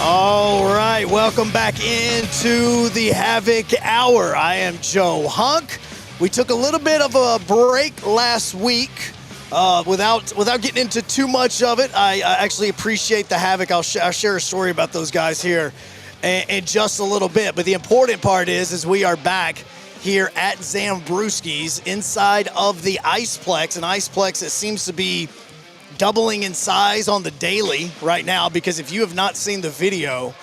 All right, welcome back into the Havoc Hour. I am Joe Hunk. We took a little bit of a break last week without getting into too much of it. I actually appreciate the Havoc. I'll share a story about those guys here in just a little bit. But the important part is we are back here at Zambrewskis inside of the Iceplex, an Iceplex that seems to be doubling in size on the daily right now, because if you have not seen the video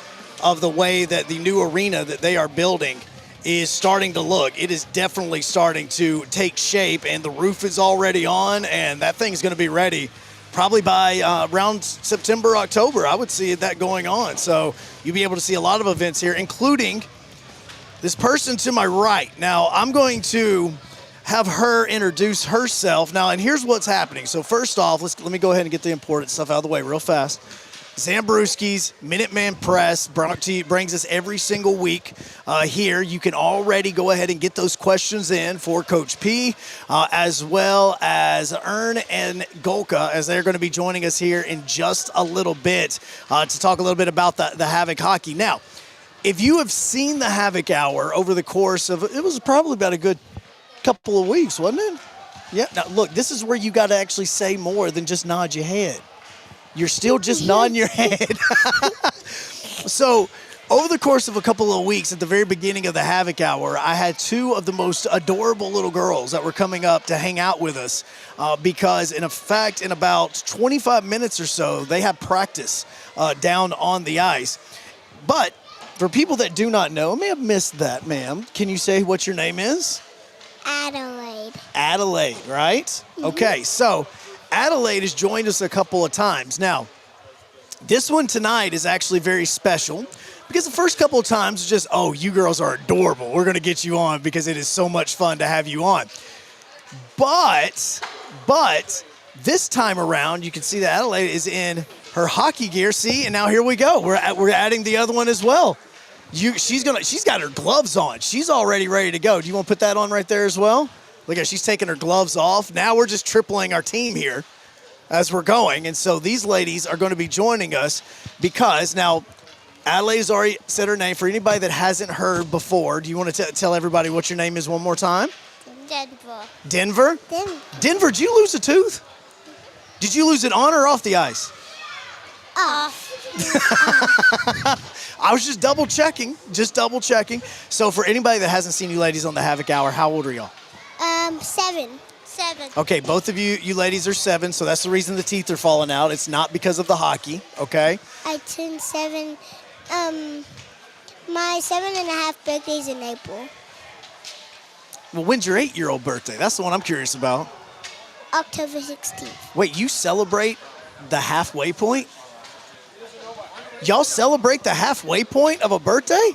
of the way that the new arena that they are building is starting to look, it is definitely starting to take shape, and the roof is already on, and that thing's going to be ready probably by around September, October. I would see that going on. So you'll be able to see a lot of events here, including this person to my right. Now, I'm going to have her introduce herself. Now, and here's what's happening. So first off, let me go ahead and get the important stuff out of the way real fast. Zambrewskis Minuteman Press brings us every single week here. You can already go ahead and get those questions in for Coach P, as well as Ern and Golka, as they're going to be joining us here in just a little bit to talk a little bit about the Havoc hockey. Now, if you have seen the Havoc Hour over the course of, it was probably about a good couple of weeks, wasn't it? Yeah. Now, look, this is where you got to actually say more than just nod your head. You're still just nodding your head. So, over the course of a couple of weeks, at the very beginning of the Havoc Hour, I had two of the most adorable little girls that were coming up to hang out with us because, in fact, in about 25 minutes or so, they have practice down on the ice. But for people that do not know, I may have missed that, ma'am. Can you say what your name is? Adelaide. Adelaide, right? Mm-hmm. Okay, so Adelaide has joined us a couple of times. Now, this one tonight is actually very special because the first couple of times it's just, oh, you girls are adorable. We're going to get you on because it is so much fun to have you on. But this time around, you can see that Adelaide is in her hockey gear. See, and now here we go. We're adding the other one as well. She's got her gloves on. She's already ready to go. Do you want to put that on right there as well? Look at, she's taking her gloves off. Now we're just tripling our team here as we're going. And so these ladies are going to be joining us because now Adelaide has already said her name. For anybody that hasn't heard before, do you want to tell everybody what your name is one more time? Denver. Denver? Denver, did you lose a tooth? Did you lose it on or off the ice? Off. I was just double checking. So for anybody that hasn't seen you ladies on the Havoc Hour, how old are y'all? 7. Okay, both of you ladies are 7, so that's the reason the teeth are falling out. It's not because of the hockey, okay? I turned 7. My 7.5 birthday's in April. Well, when's your 8-year-old birthday? That's the one I'm curious about. October 16th. Wait, you celebrate the halfway point? Y'all celebrate the halfway point of a birthday?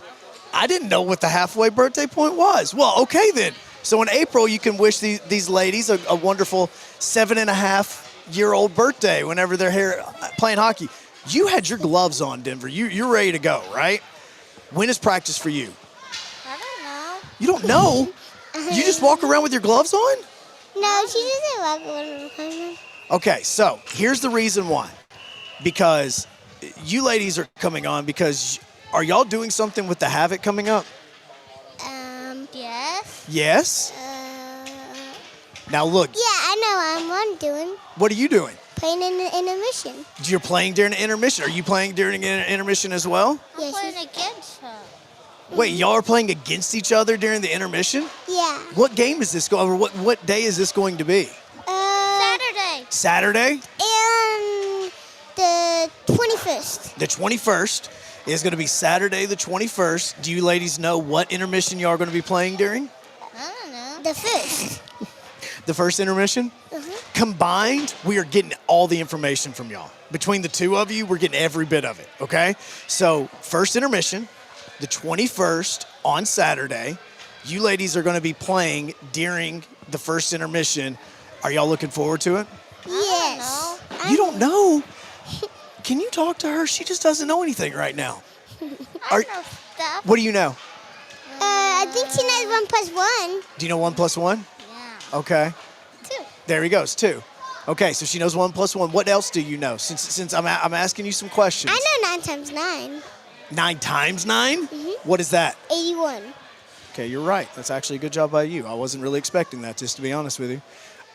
I didn't know what the halfway birthday point was. Well, okay then. So in April, you can wish these ladies a wonderful 7.5-year-old birthday whenever they're here playing hockey. You had your gloves on, Denver. You're ready to go, right? When is practice for you? I don't know. You don't know? You just walk around with your gloves on? No, she doesn't walk around. Okay, so here's the reason why. Because you ladies are coming on because are y'all doing something with the Havoc coming up? Yes. Yes? Now look. Yeah, I know what I'm doing. What are you doing? Playing in the intermission. You're playing during the intermission. Are you playing during an intermission as well? Yes. I'm playing against her. Wait, y'all are playing against each other during the intermission? Yeah. What game is this going, or what day is this going to be? Saturday. Saturday? And the 21st. The 21st is going to be Saturday the 21st. Do you ladies know what intermission you are going to be playing during? I don't know. The first. The first intermission? Combined, we are getting all the information from y'all. Between the two of you, we're getting every bit of it, okay? So, first intermission, the 21st on Saturday. You ladies are going to be playing during the first intermission. Are y'all looking forward to it? Yes. You don't know? Can you talk to her? She just doesn't know anything right now. I know stuff. What do you know? I think she knows 1 + 1. Do you know 1 + 1? Yeah. Okay. 2. There he goes, 2. Okay, so she knows 1 + 1. What else do you know? Since I'm asking you some questions. I know 9 × 9. 9 times 9? What is that? 81. Okay, you're right. That's actually a good job by you. I wasn't really expecting that, just to be honest with you.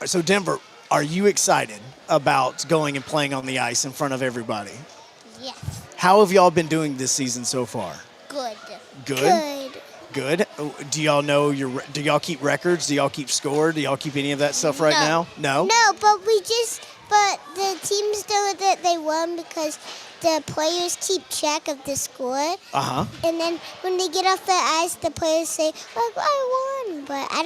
So, Denver, are you excited about going and playing on the ice in front of everybody? Yes. How have y'all been doing this season so far? Good. Good? Good. Do y'all know do y'all keep records? Do y'all keep score? Do y'all keep any of that stuff right now? No? No, but the teams know that they won because the players keep track of the score. Uh-huh. And then when they get off the ice, the players say, "Look, I won." But I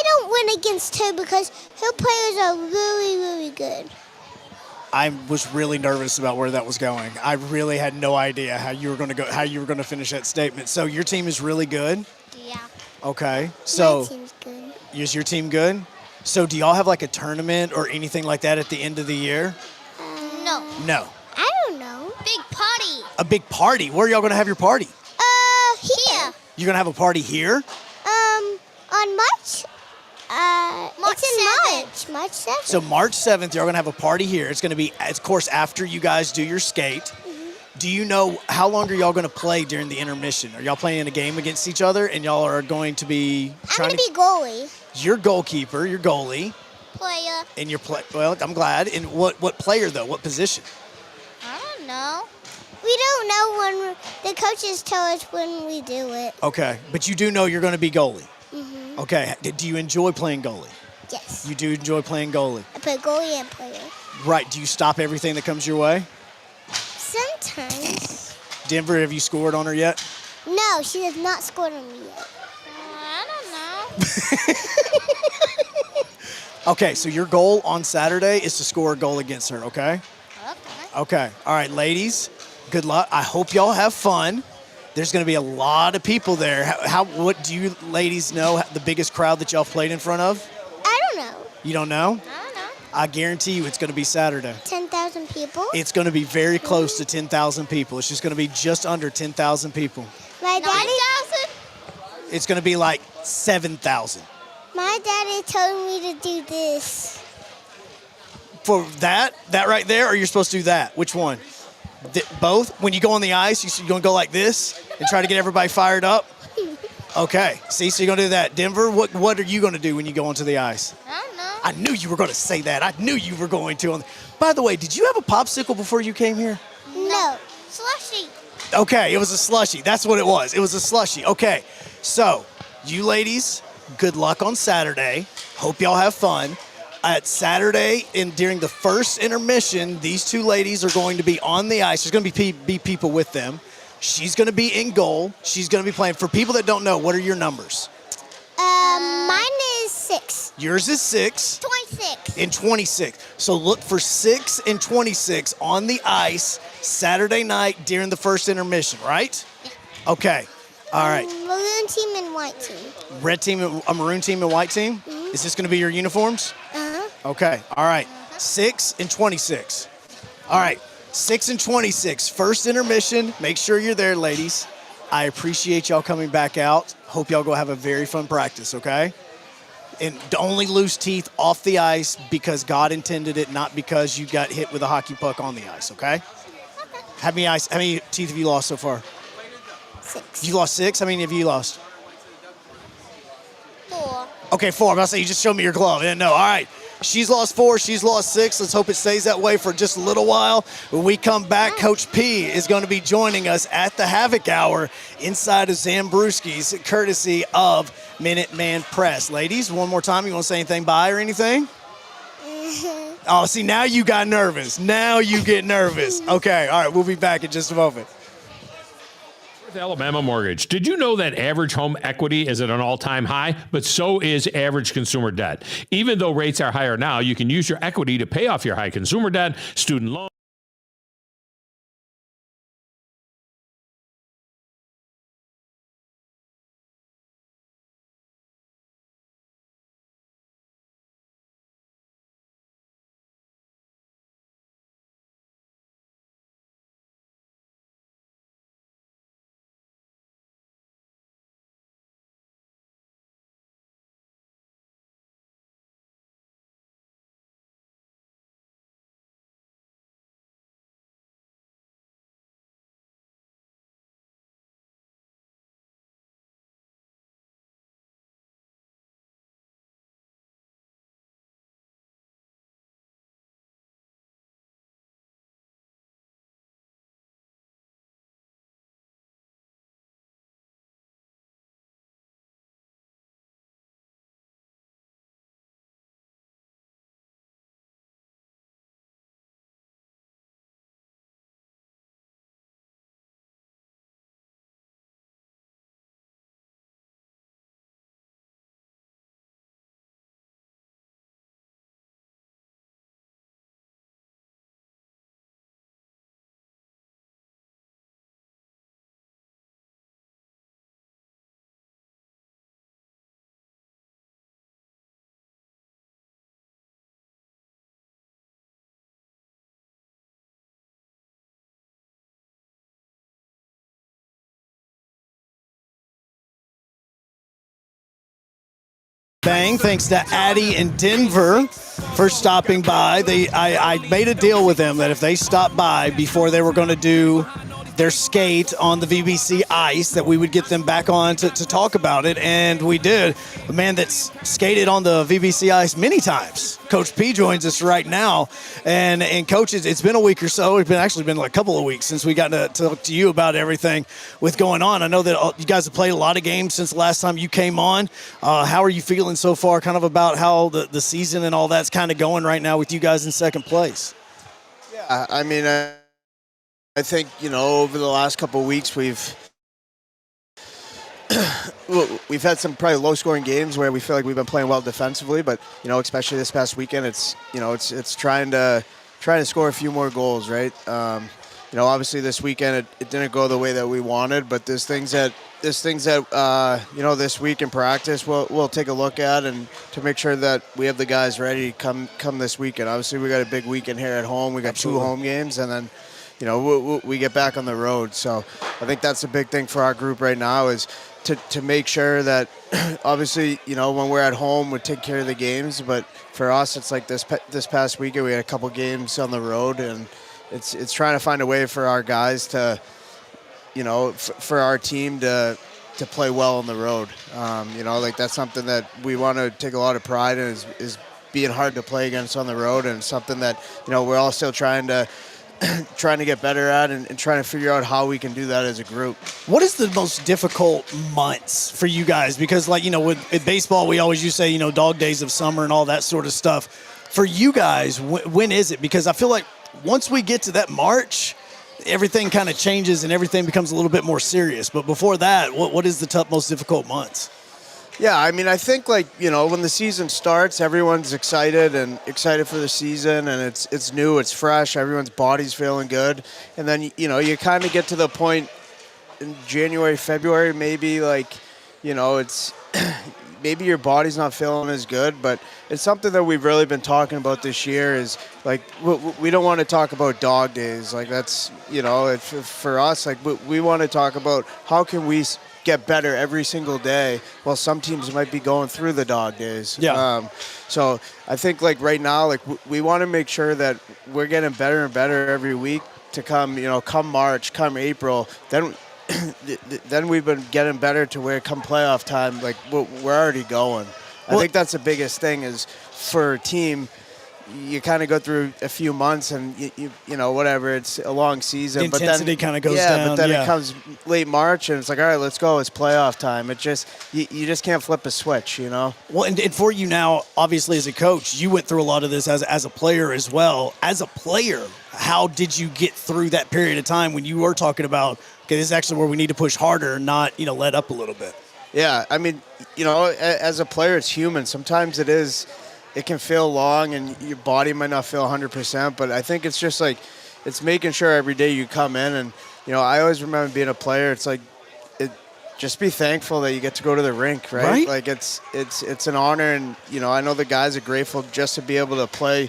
don't win against her because her players are really, really good. I was really nervous about where that was going. I really had no idea how you were going to finish that statement. So your team is really good? Yeah. Okay. So My team's good. is your team good? So do y'all have like a tournament or anything like that at the end of the year? No. No. I don't know. Big party. A big party. Where are y'all going to have your party? Here. You're going to have a party here? On March. It's in 7th. March. March 7th. So March 7th, you're going to have a party here. It's going to be, of course, after you guys do your skate. Do you know how long are y'all going to play during the intermission? Are y'all playing a game against each other, and y'all are going to be I'm going to be goalie. You're goalkeeper, you're goalie, Player. and you're well, I'm glad. And what player, though? What position? I don't know. We don't know when the coaches tell us when we do it. Okay, but you do know you're going to be goalie. Okay, do you enjoy playing goalie? Yes. You do enjoy playing goalie. I play goalie and player. Right, do you stop everything that comes your way? Sometimes. Denver, have you scored on her yet? No, she has not scored on me yet. I don't know. Okay, so your goal on Saturday is to score a goal against her, okay? Okay. Okay, all right, ladies, good luck. I hope y'all have fun. There's going to be a lot of people there. What do you ladies know the biggest crowd that y'all played in front of? I don't know. You don't know? I don't know. I guarantee you it's going to be Saturday. 10,000 people? It's going to be very close to 10,000 people. It's just going to be just under 10,000 people. My daddy, 9,000? It's going to be like 7,000. my daddy told me to do this. For that right there, or you're supposed to do that? Which one? Both? When you go on the ice, you're going to go like this and try to get everybody fired up? Okay. See, so you're going to do that. Denver, what are you going to do when you go onto the ice? I don't know. I knew you were going to say that. I knew you were going to. By the way, did you have a popsicle before you came here? No. Slushy. Okay, it was a slushie. That's what it was. It was a slushie. Okay, so you ladies, good luck on Saturday. Hope y'all have fun. At Saturday, during the first intermission, these two ladies are going to be on the ice. There's going to be people with them. She's going to be in goal. She's going to be playing. For people that don't know, what are your numbers? Mine is 6. Yours is 6. 26. And 26. So look for 6 and 26 on the ice Saturday night during the first intermission, right? Yeah. Okay. All right. Maroon team and white team. Red team, a maroon team, and white team? Is this going to be your uniforms? Uh-huh. Okay. All right. 6 and 26. All right. 6 and 26. First intermission. Make sure you're there, ladies. I appreciate y'all coming back out. Hope y'all go have a very fun practice, okay? And only lose teeth off the ice because God intended it, not because you got hit with a hockey puck on the ice, okay? How many teeth have you lost so far? 6. You lost 6? How many have you lost? 4. Okay, 4. I'm about to say, you just showed me your glove. Yeah, no, all right. She's lost 4. She's lost 6. Let's hope it stays that way for just a little while. When we come back, Coach P is going to be joining us at the Havoc Hour inside of Zambrewskis, courtesy of Minuteman Press. Ladies, one more time, you want to say anything bye or anything? Oh, see, now you got nervous. Now you get nervous. Okay, all right, we'll be back in just a moment. Alabama Mortgage. Did you know that average home equity is at an all-time high, but so is average consumer debt? Even though rates are higher now, you can use your equity to pay off your high consumer debt, student loan. Bang, thanks to Addie in Denver for stopping by. I made a deal with them that if they stopped by before they were going to do their skate on the VBC ice, that we would get them back on to talk about it, and we did. A man that's skated on the VBC ice many times. Coach P joins us right now, and Coach, it's been a week or so. It's been like a couple of weeks since we got to talk to you about everything with going on. I know that you guys have played a lot of games since the last time you came on. How are you feeling so far, kind of about how the season and all that's kind of going right now with you guys in second place? Yeah, I mean, I think, over the last couple of weeks we've had some probably low-scoring games where we feel like we've been playing well defensively, but especially this past weekend, it's trying to score a few more goals, right? Obviously this weekend it didn't go the way that we wanted, but there's things that this week in practice we'll take a look at and to make sure that we have the guys ready come this weekend. Obviously we got a big weekend here at home. We got Absolutely. 2 home games, and then we get back on the road. So I think that's a big thing for our group right now is to make sure that obviously, when we're at home, we take care of the games. But for us, it's like this past weekend, we had a couple games on the road, and it's trying to find a way for our guys to, for our team to play well on the road. That's something that we want to take a lot of pride in is being hard to play against on the road, and something that, we're all still trying to get better at and trying to figure out how we can do that as a group. What is the most difficult months for you guys? Because with baseball, we always used to say, dog days of summer and all that sort of stuff. For you guys, when is it? Because I feel like once we get to that March, everything kind of changes and everything becomes a little bit more serious. But before that, what is the most difficult months? Yeah, I mean, I think when the season starts, everyone's excited for the season, and it's new, it's fresh, everyone's body's feeling good, and then you kind of get to the point in January, February, maybe it's maybe your body's not feeling as good, but it's something that we've really been talking about this year is we don't want to talk about dog days, that's for us, we want to talk about how can we get better every single day. Well, some teams might be going through the dog days. Yeah. So I think right now, we want to make sure that we're getting better and better every week to come March, come April, then we've been getting better to where come playoff time, we're already going. I think that's the biggest thing is for a team. You kind of go through a few months and whatever, it's a long season. The intensity kind of goes down. But then it comes late March and it's all right, let's go. It's playoff time. It just you just can't flip a switch, Well, and for you now, obviously as a coach, you went through a lot of this as a player as well. As a player, how did you get through that period of time when you were talking about, okay, this is actually where we need to push harder, not let up a little bit? Yeah, I mean, as a player, it's human. Sometimes it can feel long and your body might not feel 100%, but I think it's just it's making sure every day you come in and, I always remember being a player, it's just be thankful that you get to go to the rink, right? It's an honor, and, I know the guys are grateful just to be able to play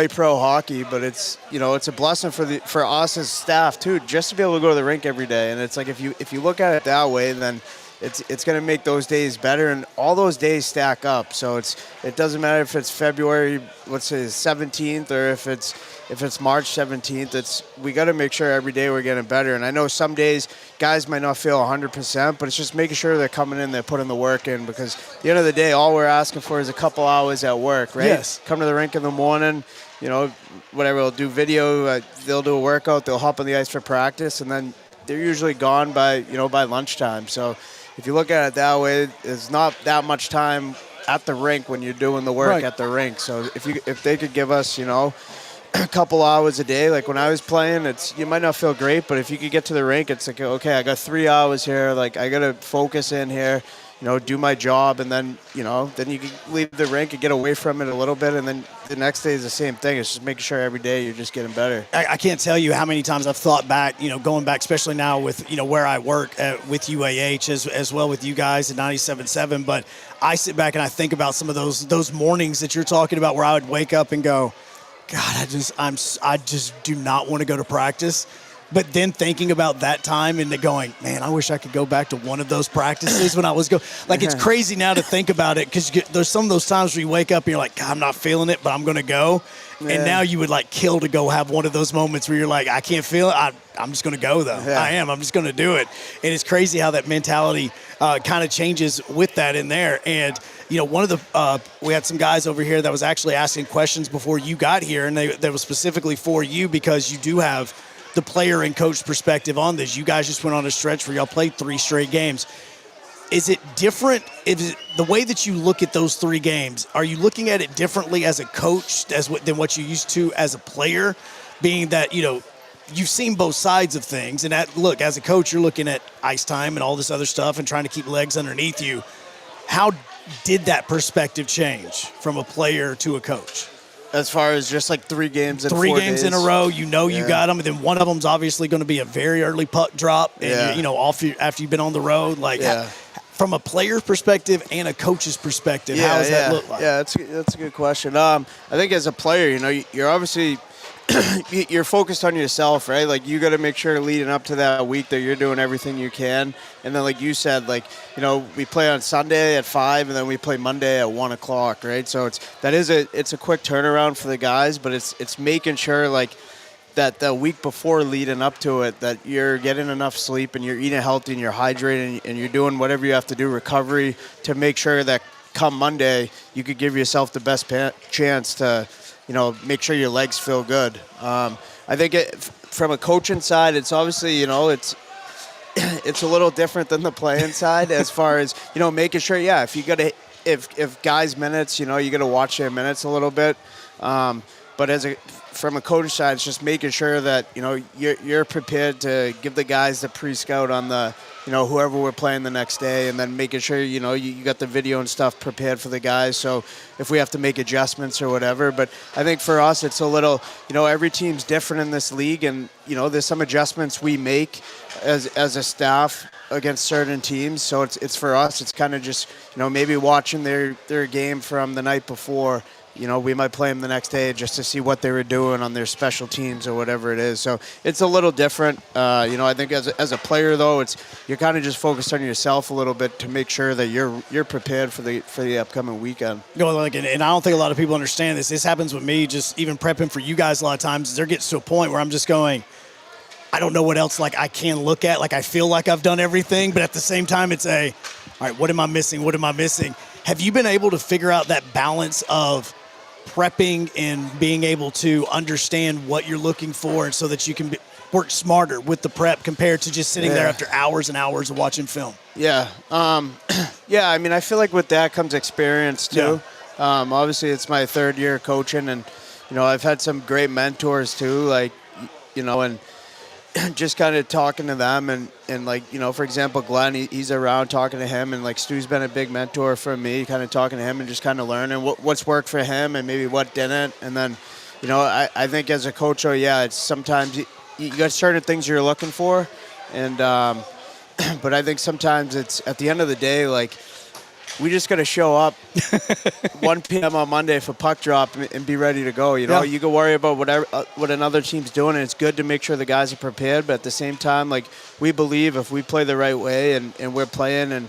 pro hockey, but it's a blessing for us as staff too, just to be able to go to the rink every day. And it's if you look at it that way, then it's going to make those days better, and all those days stack up. So it doesn't matter if it's February, let's say 17th, or if it's March 17th. We got to make sure every day we're getting better. And I know some days guys might not feel 100%, but it's just making sure they're coming in, they're putting the work in, because at the end of the day, all we're asking for is a couple hours at work, right? Yes. Come to the rink in the morning, whatever, they'll do video, they'll do a workout, they'll hop on the ice for practice, and then they're usually gone by lunchtime. So if you look at it that way, there's not that much time at the rink when you're doing the work at the rink. So if they could give us, a couple hours a day, like when I was playing, you might not feel great, but if you could get to the rink, it's okay, I got 3 hours here, I got to focus in here, do my job, and then, then you can leave the rink and get away from it a little bit, and then the next day is the same thing. It's just making sure every day you're just getting better. I can't tell you how many times I've thought back, going back, especially now with, where I work with UAH as well with you guys at 97.7, but I sit back and I think about some of those mornings that you're talking about where I would wake up and go, God, I just do not want to go to practice. But then thinking about that time and going, man, I wish I could go back to one of those practices when I was like, it's crazy now to think about it because there's some of those times where you wake up and you're like, God, I'm not feeling it, but I'm going to go. Yeah. And now you would like kill to go have one of those moments where you're like, I can't feel it. I'm just going to go though. Yeah. I'm just going to do it. And it's crazy how that mentality kind of changes with that in there. And, you know, one of the, we had some guys over here that was actually asking questions before you got here, and that was specifically for you because you do have the player and coach perspective on this. You guys just went on a stretch where y'all played 3 straight games. Is it different? Is it the way that you look at those 3 games? Are you looking at it differently as a coach than what you used to as a player? Being that, you know, you've seen both sides of things. And look, as a coach, you're looking at ice time and all this other stuff and trying to keep legs underneath you. How did that perspective change from a player to a coach? As far as just like 3 games in 4 days. 3 games in a row, you know you got them, and then one of them's obviously going to be a very early puck drop, and you know, after you've been on the road. Like, from a player's perspective and a coach's perspective, how does that look like? Yeah, that's a good question. I think as a player, you know, you're obviously you're focused on yourself, right? Like, you got to make sure leading up to that week that you're doing everything you can. And then, like you said, like, you know, we play on Sunday at 5, and then we play Monday at 1 o'clock, right? So it's a quick turnaround for the guys, but it's making sure, like, that the week before leading up to it, that you're getting enough sleep and you're eating healthy and you're hydrating and you're doing whatever you have to do, recovery, to make sure that come Monday you could give yourself the best chance to, you know, make sure your legs feel good. I think from a coaching side, it's obviously, you know, it's a little different than the playing side as far as, you know, making sure, if you got to, if guys' minutes, you know, you got to watch their minutes a little bit. But from a coach side, it's just making sure that, you know, you're prepared to give the guys the pre-scout on the, you know, whoever we're playing the next day, and then making sure, you know, you got the video and stuff prepared for the guys. So if we have to make adjustments or whatever, but I think for us, it's a little, you know, every team's different in this league, and, you know, there's some adjustments we make as a staff against certain teams. So it's for us, it's kind of just, you know, maybe watching their game from the night before. You know, we might play them the next day just to see what they were doing on their special teams or whatever it is. So it's a little different. You know, I think as a player, though, you're kind of just focused on yourself a little bit to make sure that you're prepared for the upcoming weekend. You know, like, and I don't think a lot of people understand this. This happens with me, just even prepping for you guys a lot of times. There gets to a point where I'm just going, I don't know what else like I can look at. Like, I feel like I've done everything, but at the same time, it's all right, what am I missing? What am I missing? Have you been able to figure out that balance of prepping and being able to understand what you're looking for, and so that you can work smarter with the prep compared to just sitting there after hours and hours of watching film? Yeah. I mean, I feel like with that comes experience too. Yeah. Obviously, it's my 3rd year coaching, and, you know, I've had some great mentors too, like, you know, and just kind of talking to them and like, you know, for example, Glenn, he's around, talking to him, and like Stu's been a big mentor for me, kind of talking to him and just kind of learning what's worked for him and maybe what didn't. And then, you know, I think as a coach, it's sometimes you got certain things you're looking for, and but I think sometimes it's at the end of the day, like, we just got to show up 1 p.m. on Monday for puck drop and be ready to go. You know, you can worry about what another team's doing, and it's good to make sure the guys are prepared. But at the same time, like, we believe if we play the right way and we're playing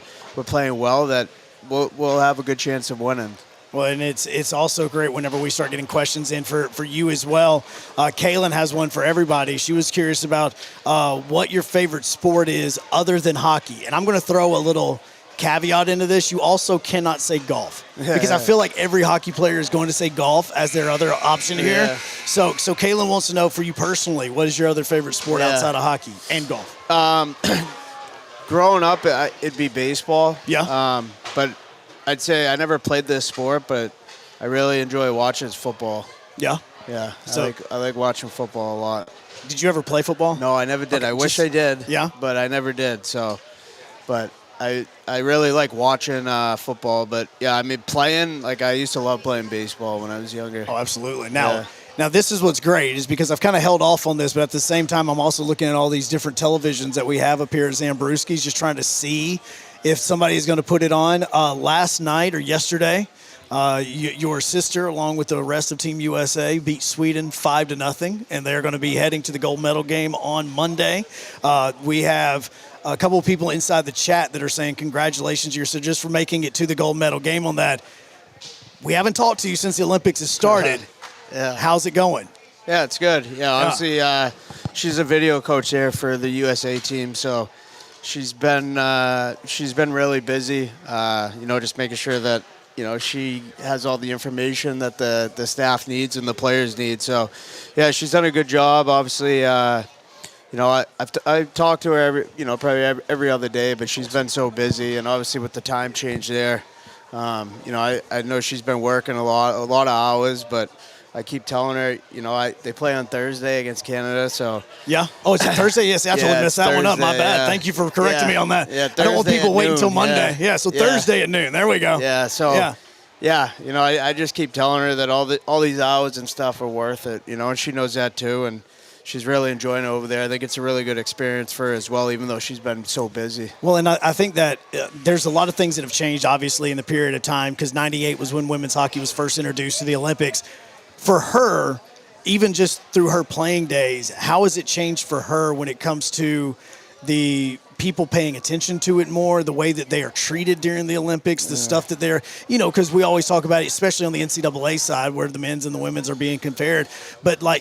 well, that we'll have a good chance of winning. Well, and it's also great whenever we start getting questions in for you as well. Kaylin has one for everybody. She was curious about what your favorite sport is other than hockey. And I'm going to throw a little caveat into this. You also cannot say golf, because I feel like every hockey player is going to say golf as their other option here. So Kaylin wants to know, for you personally, what is your other favorite sport outside of hockey and golf? Growing up, it'd be baseball. Yeah. But I'd say I never played this sport, but I really enjoy watching football. Yeah. Yeah. So I like watching football a lot. Did you ever play football? No, I never did. Okay, I wish I did. Yeah. But I never did. So, but I really like watching football, but yeah, I mean, playing, like, I used to love playing baseball when I was younger. Oh, absolutely. Now this is what's great, is because I've kind of held off on this, but at the same time, I'm also looking at all these different televisions that we have up here at Zambrewskis, just trying to see if somebody is going to put it on. Last night or yesterday, Your sister, along with the rest of Team USA, beat Sweden 5-0, and they're going to be heading to the gold medal game on Monday. We have a couple of people inside the chat that are saying congratulations to your sister just for making it to the gold medal game on that. We haven't talked to you since the Olympics has started. Yeah. How's it going? Yeah, it's good. Yeah, obviously, she's a video coach there for the USA team, so she's been really busy. Just making sure that she has all the information that the staff needs and the players need. So, yeah, she's done a good job. Obviously, I've talked to her probably every other day, but she's been so busy, and obviously with the time change there, I know she's been working a lot of hours, but I keep telling her, they play on Thursday against Canada, so. Yeah. Oh, it's Thursday? Yes, I totally messed that one up. My bad. Thank you for correcting me on that. Yeah, I don't want people waiting until noon, Monday. Yeah, so Thursday at noon. There we go. Yeah, so. Yeah. I just keep telling her that all these hours and stuff are worth it, and she knows that too, and she's really enjoying it over there. I think it's a really good experience for her as well, even though she's been so busy. Well, and I think that there's a lot of things that have changed, obviously, in the period of time, because 98 was when women's hockey was first introduced to the Olympics. For her, even just through her playing days, how has it changed for her when it comes to the people paying attention to it more, the way that they are treated during the Olympics, the stuff that they're, because we always talk about it, especially on the NCAA side where the men's and the women's are being compared. But I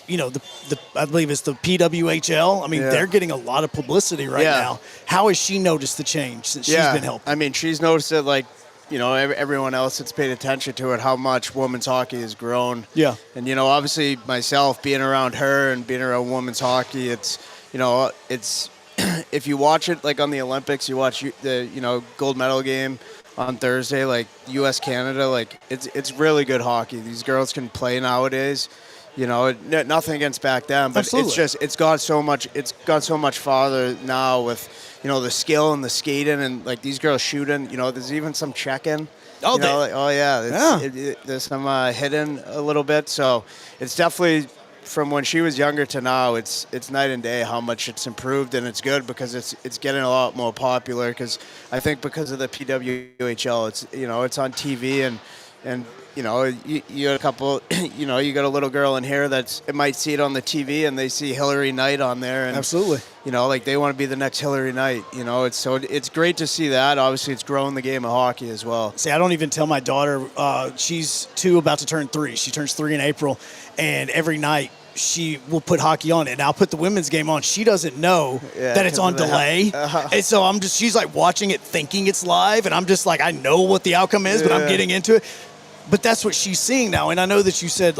believe it's the PWHL. I mean, they're getting a lot of publicity right now. How has she noticed the change since she's been helping? I mean, she's noticed it everyone else that's paid attention to it, how much women's hockey has grown. Yeah. And, obviously myself being around her and being around women's hockey, it's if you watch it like on the Olympics, you watch the gold medal game on Thursday, like U.S. Canada, like it's really good hockey. These girls can play nowadays. Nothing against back then, but Absolutely. it's got so much farther now with the skill and the skating and like these girls shooting. There's even some checking. Oh, there's some hitting a little bit. So it's definitely. From when she was younger to now, it's night and day how much it's improved, and it's good because it's getting a lot more popular. Because I think because of the PWHL, it's on TV and you got a couple, you got a little girl in here it might see it on the TV and they see Hillary Knight on there, and Absolutely, like they want to be the next Hillary Knight. It's great to see that. Obviously, it's growing the game of hockey as well. See, I don't even tell my daughter. She's 2, about to turn 3. She turns 3 in April, and every night she will put hockey on, and I'll put the women's game on. She doesn't know that it's on delay, and so she's like watching it, thinking it's live, and I'm just like, I know what the outcome is, but I'm getting into it. But that's what she's seeing now, and I know that you said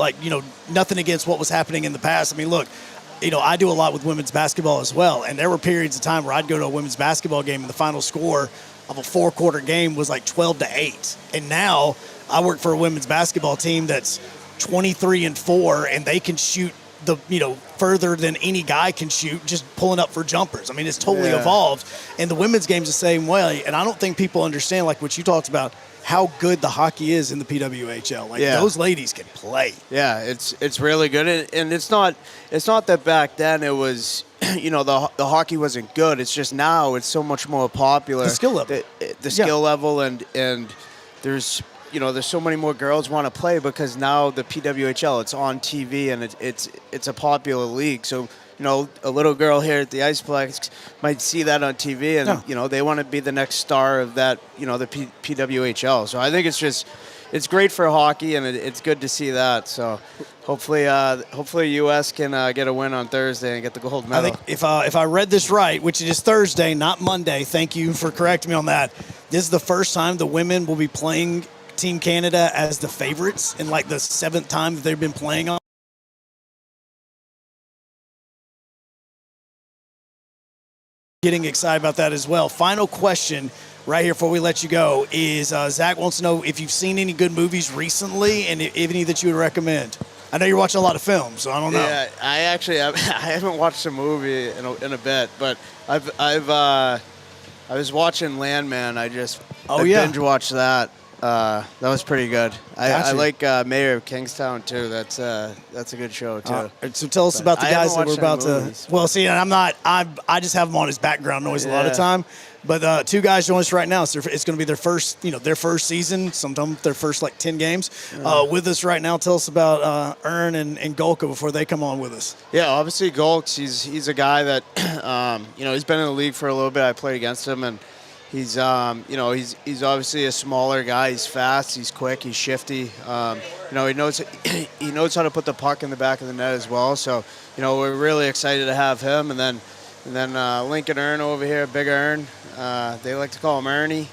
nothing against what was happening in the past. I mean, look. I do a lot with women's basketball as well, and there were periods of time where I'd go to a women's basketball game and the final score of a 4-quarter game was like 12-8. And now I work for a women's basketball team that's 23-4, and they can shoot further than any guy can shoot just pulling up for jumpers. I mean, it's totally evolved, and the women's game's the same way. And I don't think people understand, like what you talked about, how good the hockey is in the PWHL. Those ladies can play. Yeah, it's really good, and it's not that back then it was the hockey wasn't good. It's just now it's so much more popular. The skill level, the skill level, and there's there's so many more girls want to play because now the PWHL, it's on TV and it's a popular league. So a little girl here at the Iceplex might see that on TV, and they want to be the next star of that, the PWHL. So I think it's great for hockey, and it's good to see that. So hopefully U.S. can get a win on Thursday and get the gold medal. I think if I read this right, which it is Thursday, not Monday. Thank you for correcting me on that. This is the first time the women will be playing Team Canada as the favorites in like the 7th time that they've been playing on. Getting excited about that as well. Final question right here before we let you go is Zach wants to know if you've seen any good movies recently and if any that you would recommend. I know you're watching a lot of films, so I don't know. Yeah, I haven't watched a movie in a bit, but I was watching Landman. I binge watched that. That was pretty good. I like Mayor of Kingstown too. That's a good show too. So tell us about the guys that we're about to. Well, see, I just have them on as background noise a lot of time. But two guys join us right now. It's going to be their first, their first season, sometimes their first 10 games. With us right now, tell us about Ern and Golka before they come on with us. Yeah, obviously Golks, he's a guy that, he's been in the league for a little bit. I played against him, and he's he's obviously a smaller guy. He's fast, he's quick, he's shifty. He knows how to put the puck in the back of the net as well. So, we're really excited to have him. And then Lincoln Ern over here, Big Ern. They like to call him Ernie.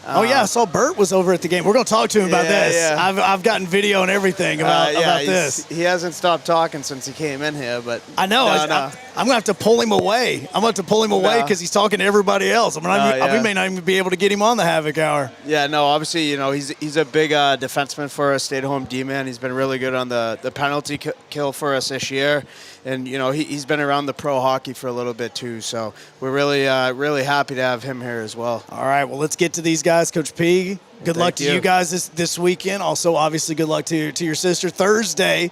I saw Bert was over at the game. We're going to talk to him about this. Yeah. I've gotten video and everything about this. He hasn't stopped talking since he came in here, but I know. I'm going to have to pull him away. I'm going to have to pull him away because he's talking to everybody else. We may not even be able to get him on the Havoc Hour. Yeah, no, obviously, he's a big defenseman for us, stay-at-home D-man. He's been really good on the penalty kill for us this year. And, he's been around the pro hockey for a little bit, too. So we're really, really happy to have him here as well. All right, well, let's get to these guys. Coach P, good luck to you guys this weekend. Also, obviously, good luck to your sister. Thursday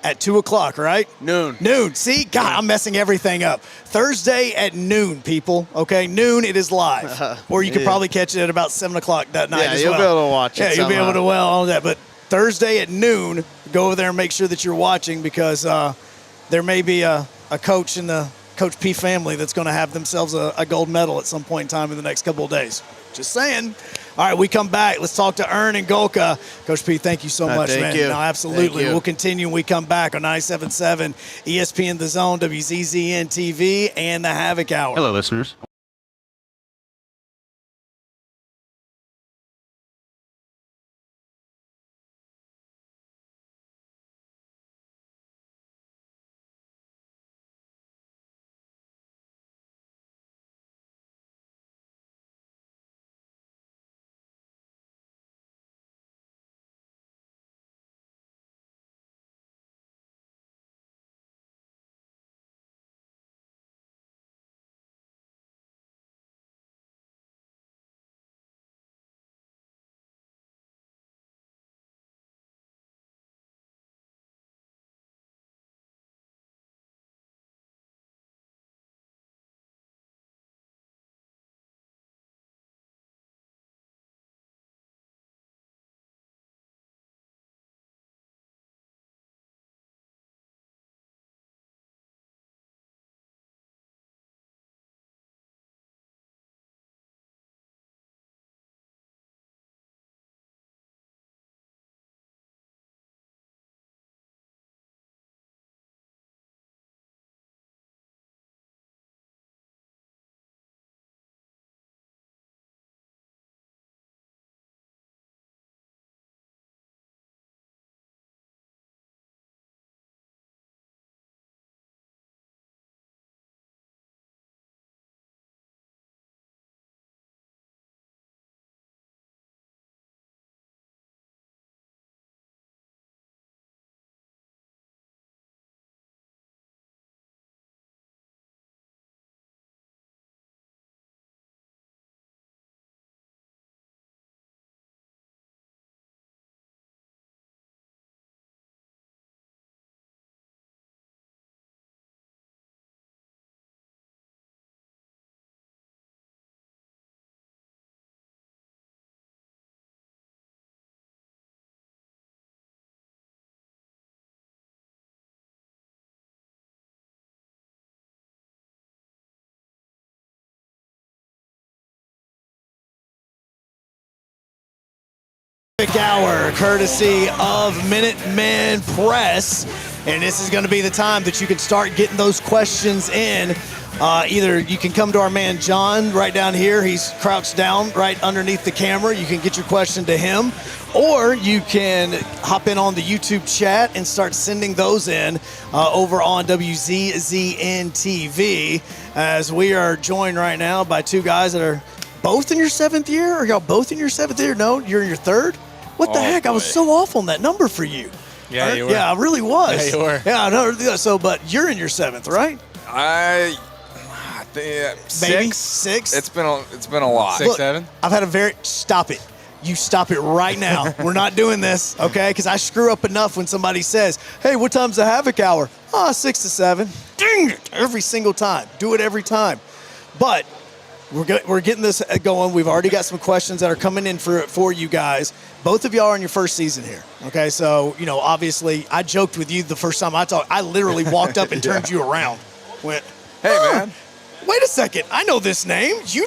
at 2 o'clock, right? Noon. See? God, I'm messing everything up. Thursday at noon, people. Okay, noon, it is live. Or you could probably catch it at about 7 o'clock that night as well. Yeah, you'll be able to watch it. Yeah, you'll be able to all that. But Thursday at noon, go over there and make sure that you're watching because there may be a coach in the Coach P family that's going to have themselves a gold medal at some point in time in the next couple of days. Just saying. All right, we come back. Let's talk to Ern and Golka. Coach P, thank you so much, man. Thank you. No, absolutely. We'll continue when we come back on 97.7 ESPN The Zone, WZZN TV, and the Havoc Hour. Hello, listeners. Hour, courtesy of Minutemen Press, and this is going to be the time that you can start getting those questions in. Either you can come to our man John right down here. He's crouched down right underneath the camera. You can get your question to him, or you can hop in on the YouTube chat and start sending those in over on WZZN TV, as we are joined right now by two guys that are both in your 7th year. Are y'all both in your 7th year? No, you're in your 3rd? What the heck? Boy. I was so off on that number for you. Yeah, you were. Yeah, I really was. Yeah, you were. Yeah, no. So, but you're in your 7th, right? I think Maybe 6. 6. It's been a lot. 6, 7. I've had stop it. You stop it right now. We're not doing this, okay? Because I screw up enough when somebody says, "Hey, what time's the Havoc Hour?" 6 to 7. Dang it! Every single time. Do it every time. But We're getting this going. We've already got some questions that are coming in for you guys. Both of y'all are in your first season here. Okay, so obviously, I joked with you the first time I talked. I literally walked up and turned you around. Went, Hey, man. Wait a second. I know this name. You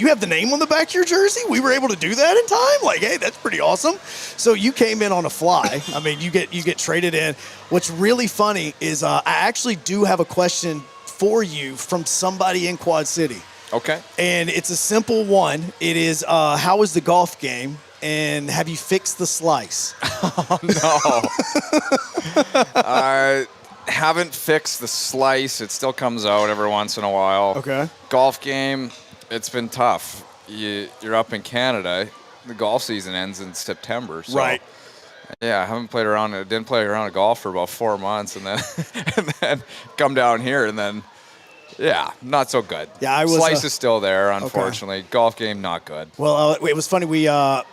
have the name on the back of your jersey? We were able to do that in time? Like, hey, that's pretty awesome. So you came in on a fly. I mean, you get traded in. What's really funny is I actually do have a question for you from somebody in Quad City. Okay. And it's a simple one. It is, how was the golf game? And have you fixed the slice? Oh, no. I haven't fixed the slice. It still comes out every once in a while. Okay. Golf game, it's been tough. You're up in Canada. The golf season ends in September. So, right. Yeah, I didn't play around at golf for about 4 months, and then come down here, and then not so good. Yeah, Slice is still there, unfortunately. Okay. Golf game, not good. Well, it was funny. We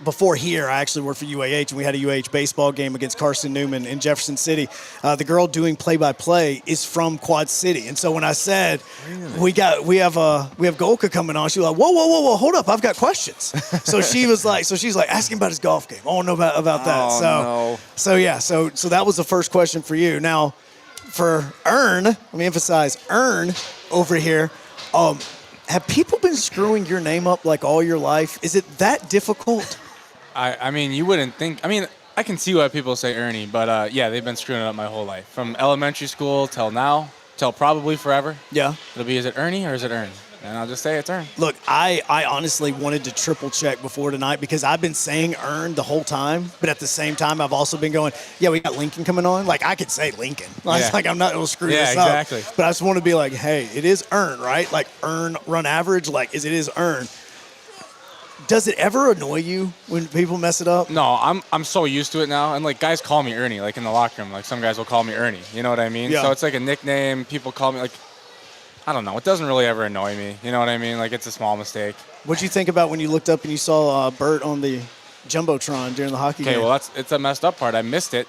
before here, I actually worked for UAH, and we had a UAH baseball game against Carson Newman in Jefferson City. The girl doing play-by-play is from Quad City, and so when I said we have Golka coming on, she was like, whoa, hold up, I've got questions. So she's like, asking about his golf game. I want to know about that. Oh, no. So that was the first question for you. Now, for Ern, let me emphasize Ern over here. Have people been screwing your name up like all your life? Is it that difficult? I mean, you wouldn't think. I mean, I can see why people say Ernie, but they've been screwing it up my whole life. From elementary school till now, till probably forever. Yeah. It'll be, is it Ernie or is it Ern? And I'll just say it's Ern. Look, I honestly wanted to triple check before tonight because I've been saying Ern the whole time, but at the same time, I've also been going, we got Lincoln coming on. Like, I could say Lincoln. Like, I'm not going to screw this up. Yeah, exactly. But I just want to be like, hey, it is Ern, right? Like, Ern, run average, like, it is Ern. Does it ever annoy you when people mess it up? No, I'm so used to it now. And, like, guys call me Ernie, like, in the locker room. Like, some guys will call me Ernie. You know what I mean? Yeah. So it's like a nickname. People call me, like, I don't know. It doesn't really ever annoy me. You know what I mean? Like, it's a small mistake. What'd you think about when you looked up and you saw Bert on the Jumbotron during the hockey game? Okay, well, it's a messed up part. I missed it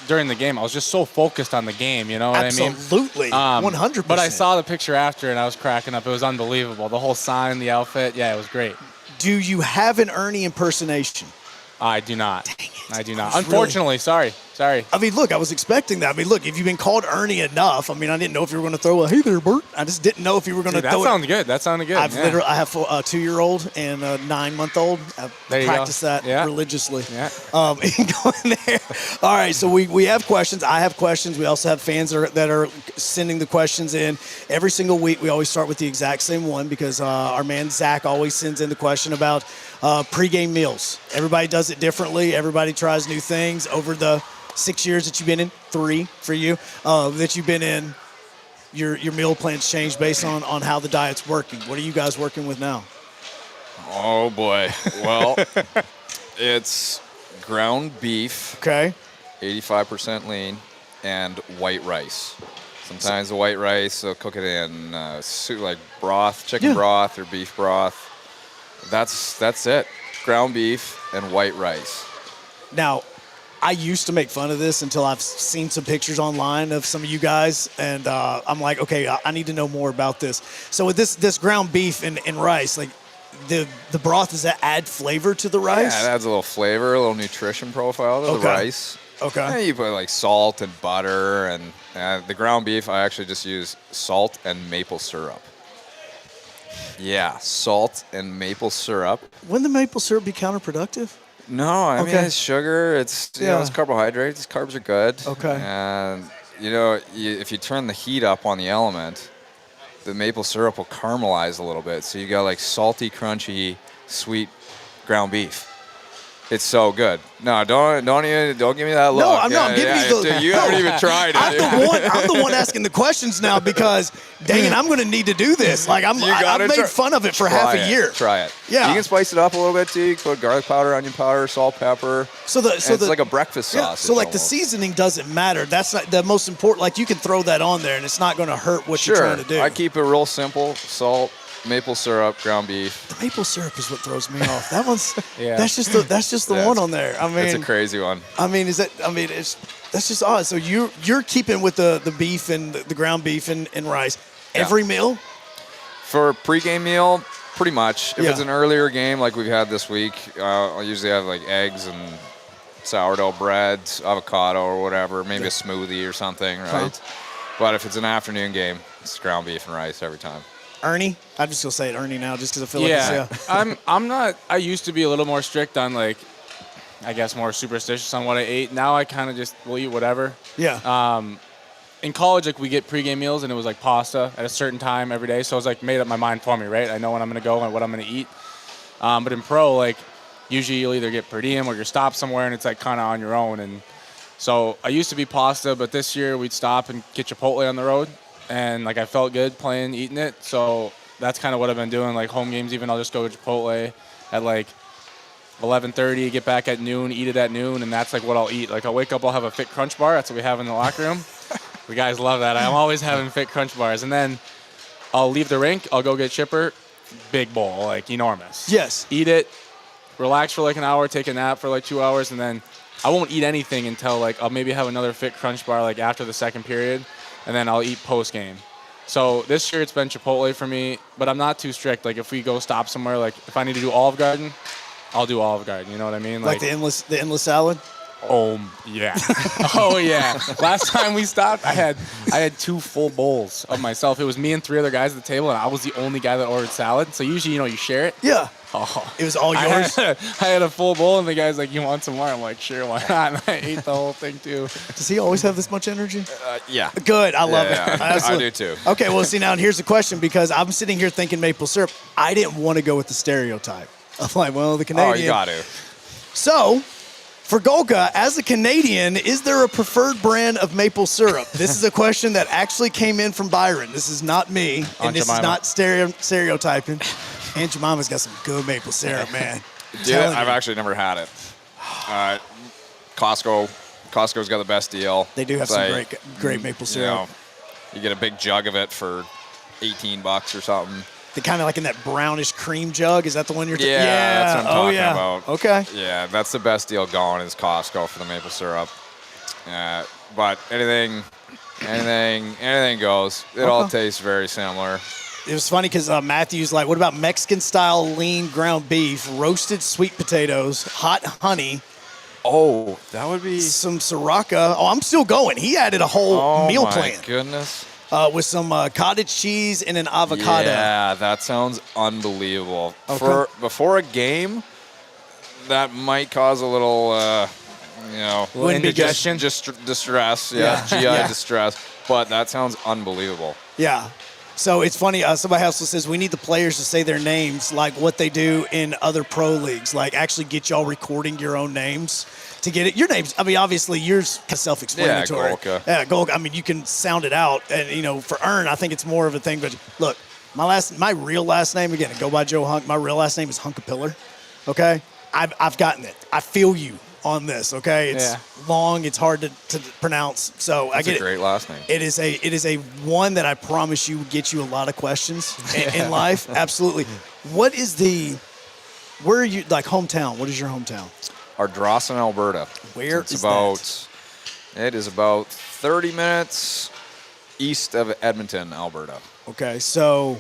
during the game. I was just so focused on the game, you know what I mean? Absolutely, 100%. But I saw the picture after, and I was cracking up. It was unbelievable. The whole sign, the outfit, it was great. Do you have an Ernie impersonation? I do not. Dang it. I do not. Unfortunately, sorry. I mean, look, I was expecting that. I mean, look, if you've been called Ernie enough, I mean, I didn't know if you were going to throw a, hey there, Bert. I just didn't know if you were going to throw it. That sounded good. I have a 2-year-old and a 9-month-old. I practice that religiously. Yeah. Going there. All right, so we have questions. I have questions. We also have fans that are sending the questions in. Every single week, we always start with the exact same one because our man Zach always sends in the question about pregame meals. Everybody does it differently. Everybody tries new things. Over the 6 years that you've been in, 3 for you, that you've been in, your meal plans change based on how the diet's working. What are you guys working with now? Oh, boy. Well, it's ground beef. Okay. 85% lean, and white rice. Sometimes the white rice, they'll cook it in soup, like broth, chicken broth or beef broth. That's it. Ground beef and white rice. Now, I used to make fun of this until I've seen some pictures online of some of you guys, and I'm like, okay, I need to know more about this. So with this ground beef and rice, like the broth, does that add flavor to the rice? Yeah, it adds a little flavor, a little nutrition profile to the rice. Okay. And you put like salt and butter, and the ground beef, I actually just use salt and maple syrup. Yeah, salt and maple syrup. Wouldn't the maple syrup be counterproductive? No, I mean, it's sugar. It's it's carbohydrates. Carbs are good. Okay. And if you turn the heat up on the element, the maple syrup will caramelize a little bit. So you got like salty, crunchy, sweet ground beef. It's so good. No, don't give me that look. No, I'm not giving you the. You haven't even tried it. I'm the one asking the questions now because, dang it, I'm going to need to do this. Like I've made fun of it for half a year. Try it. Yeah. You can spice it up a little bit too. You can put garlic powder, onion powder, salt, pepper. It's like a breakfast sauce. So like the seasoning doesn't matter. That's not the most important. Like you can throw that on there and it's not going to hurt what you're trying to do. I keep it real simple. Salt, maple syrup, ground beef. The maple syrup is what throws me off. That one's that's just the one on there. I mean, it's a crazy one. I mean, that's just odd. So you're keeping with the beef and the ground beef and rice every meal? For a pregame meal, pretty much. If Yeah. it's an earlier game like we've had this week, I'll usually have like eggs and sourdough bread, avocado or whatever, maybe a smoothie or something, right? But if it's an afternoon game, it's ground beef and rice every time. Ernie? I'm just going to say it Ernie now just because I feel like it's, I'm not. I used to be a little more strict on like, I guess more superstitious on what I ate. Now I kind of just will eat whatever. Yeah. In college, like we get pregame meals and it was like pasta at a certain time every day. So I was like made up my mind for me, right? I know when I'm gonna go and what I'm gonna eat. But in pro, like usually you'll either get per diem or you're stopped somewhere and it's like kind of on your own. And so I used to be pasta, but this year we'd stop and get Chipotle on the road. And like I felt good playing, eating it. So that's kind of what I've been doing. Like home games, even I'll just go to Chipotle at like 11:30, get back at noon, eat it at noon, and that's like what I'll eat. Like I'll wake up, I'll have a Fit Crunch bar. That's what we have in the locker room. The guys love that. I'm always having Fit Crunch bars. And then I'll leave the rink, I'll go get Chipper, big bowl, like enormous. Yes. Eat it, relax for like an hour, take a nap for like 2 hours, and then I won't eat anything until like I'll maybe have another Fit Crunch bar like after the second period, and then I'll eat post game. So this year it's been Chipotle for me, but I'm not too strict. Like if we go stop somewhere, like if I need to do Olive Garden, I'll do Olive Garden. You know what I mean? Like the endless salad? Oh yeah. Oh yeah. Last time we stopped, I had 2 full bowls of myself. It was me and 3 other guys at the table, and I was the only guy that ordered salad. So usually, you share it. Yeah. Oh, it was all yours. I had a full bowl, and the guy's like, "You want some more?" I'm like, "Sure, why not?" And I ate the whole thing too. Does he always have this much energy? Yeah. Good. I love Yeah, it. I do too. Okay. Well, see now, and here's the question because I'm sitting here thinking maple syrup. I didn't want to go with the stereotype. I'm like, well, the Canadian. Oh, you got to. So. For Golka, as a Canadian, is there a preferred brand of maple syrup? This is a question that actually came in from Byron. This is not me, and this is not stereotyping. Aunt Jemima's got some good maple syrup, man. Dude, I've actually never had it. Costco's got the best deal. They do have It's some like, great maple syrup. You get a big jug of it for $18 or something. The kind of like in that brownish cream jug. Is that the one you're talking about? Yeah, that's what I'm talking about. Okay. Yeah, that's the best deal going is Costco for the maple syrup. But anything goes. It all tastes very similar. It was funny because Matthew's like, what about Mexican-style lean ground beef, roasted sweet potatoes, hot honey, Oh, that would be some Sriracha. Oh, I'm still going. He added a whole meal plan. Oh, my goodness. With some cottage cheese and an avocado. Yeah, that sounds unbelievable. Okay. Before a game, that might cause a little, indigestion. just distress. Yeah, GI distress. But that sounds unbelievable. Yeah. So it's funny. Somebody also says we need the players to say their names like what they do in other pro leagues. Like actually get y'all recording your own names to get it. Your names, I mean, obviously yours is self-explanatory. Yeah, Golka. Yeah, Golka. I mean, you can sound it out. And, for Ern, I think it's more of a thing. But look, my real last name, again, I go by Joe Hunk. My real last name is Hunkapillar. Okay? I've gotten it. I feel you on this, okay? It's long, it's hard to pronounce. So I get it. It's a great last name. It is a one that I promise you would get you a lot of questions in life. Absolutely. Where are you, like hometown? What is your hometown? Ardrossan, Alberta. Where is is that? It is about 30 minutes east of Edmonton, Alberta. Okay, so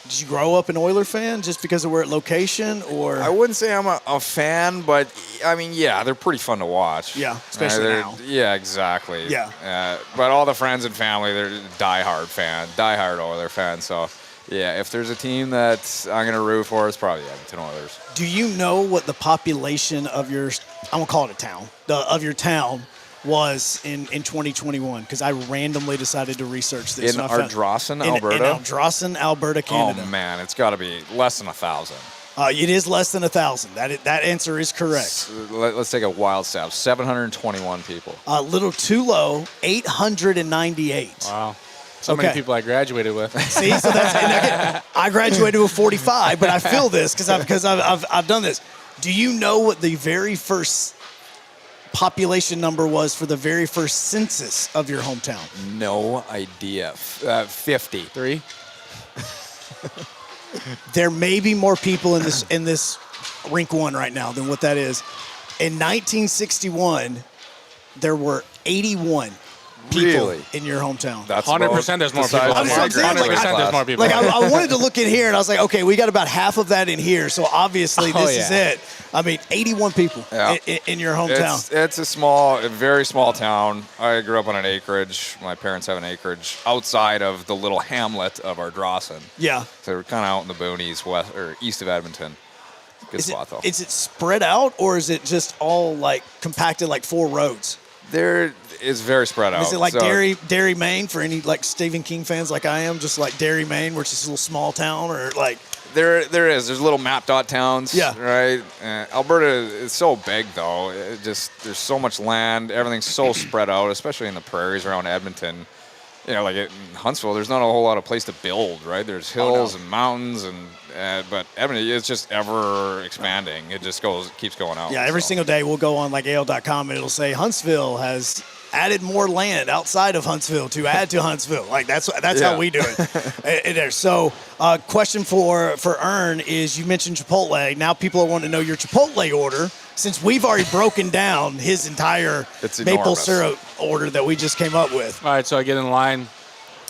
did you grow up an Oiler fan just because of where location, or? I wouldn't say I'm a fan, but I mean, yeah, they're pretty fun to watch. Yeah, especially now. Yeah, exactly. Yeah. But all the friends and family, they're diehard Oiler fans. So, yeah, if there's a team that I'm going to root for, it's probably Edmonton Oilers. Do you know what the population of your, I'm going to call it a town, of your town was in 2021? Because I randomly decided to research this. In Ardrossan, Alberta? In Ardrossan, Alberta, Canada. Oh, man, it's got to be less than 1,000. It is less than 1,000. That answer is correct. Let's take a wild stab. 721 people. A little too low, 898. Wow. So many people I graduated with. See, so that's and again, I graduated with 45, but I feel this because I've done this. Do you know what the very first population number was for the very first census of your hometown? No idea. 50. 3. There may be more people in this rink one right now than what that is. In 1961, there were 81. people Really? in your hometown? That's 100% there's more the size people. of my 100% graduating there's more class. people. Like I wanted to look in here and I was like, okay, we got about half of that in here, so obviously Oh, this is yeah. it. I mean, 81 people Yeah. in your hometown. It's a very small town. I grew up on an acreage. My parents have an acreage outside of the little hamlet of Ardrossan. Yeah. So we're kind of out in the boonies, west or east of Edmonton. Good spot though. Is it spread out or is it just all like compacted like 4 roads? There is very spread out. Is it like So Derry, Maine for any like Stephen King fans like I am? Just like Derry, Maine, where it's just a little small town, or like There is. There's little map dot towns. Yeah. Right. Alberta is so big though. There's so much land. Everything's so spread out, especially in the prairies around Edmonton. You know, like in Huntsville, there's not a whole lot of place to build. Right. There's hills and mountains, but Edmonton is just ever expanding. It just keeps going out. yeah, every so. single day we'll go on like AL.com and it'll say Huntsville has added more land outside of Huntsville to add to Huntsville. Like that's Yeah. how we do it. So, question for Ern is: you mentioned Chipotle. Now people are wanting to know your Chipotle order, since we've already broken down his entire It's maple enormous. syrup order that we just came up with. All right, so I get in line.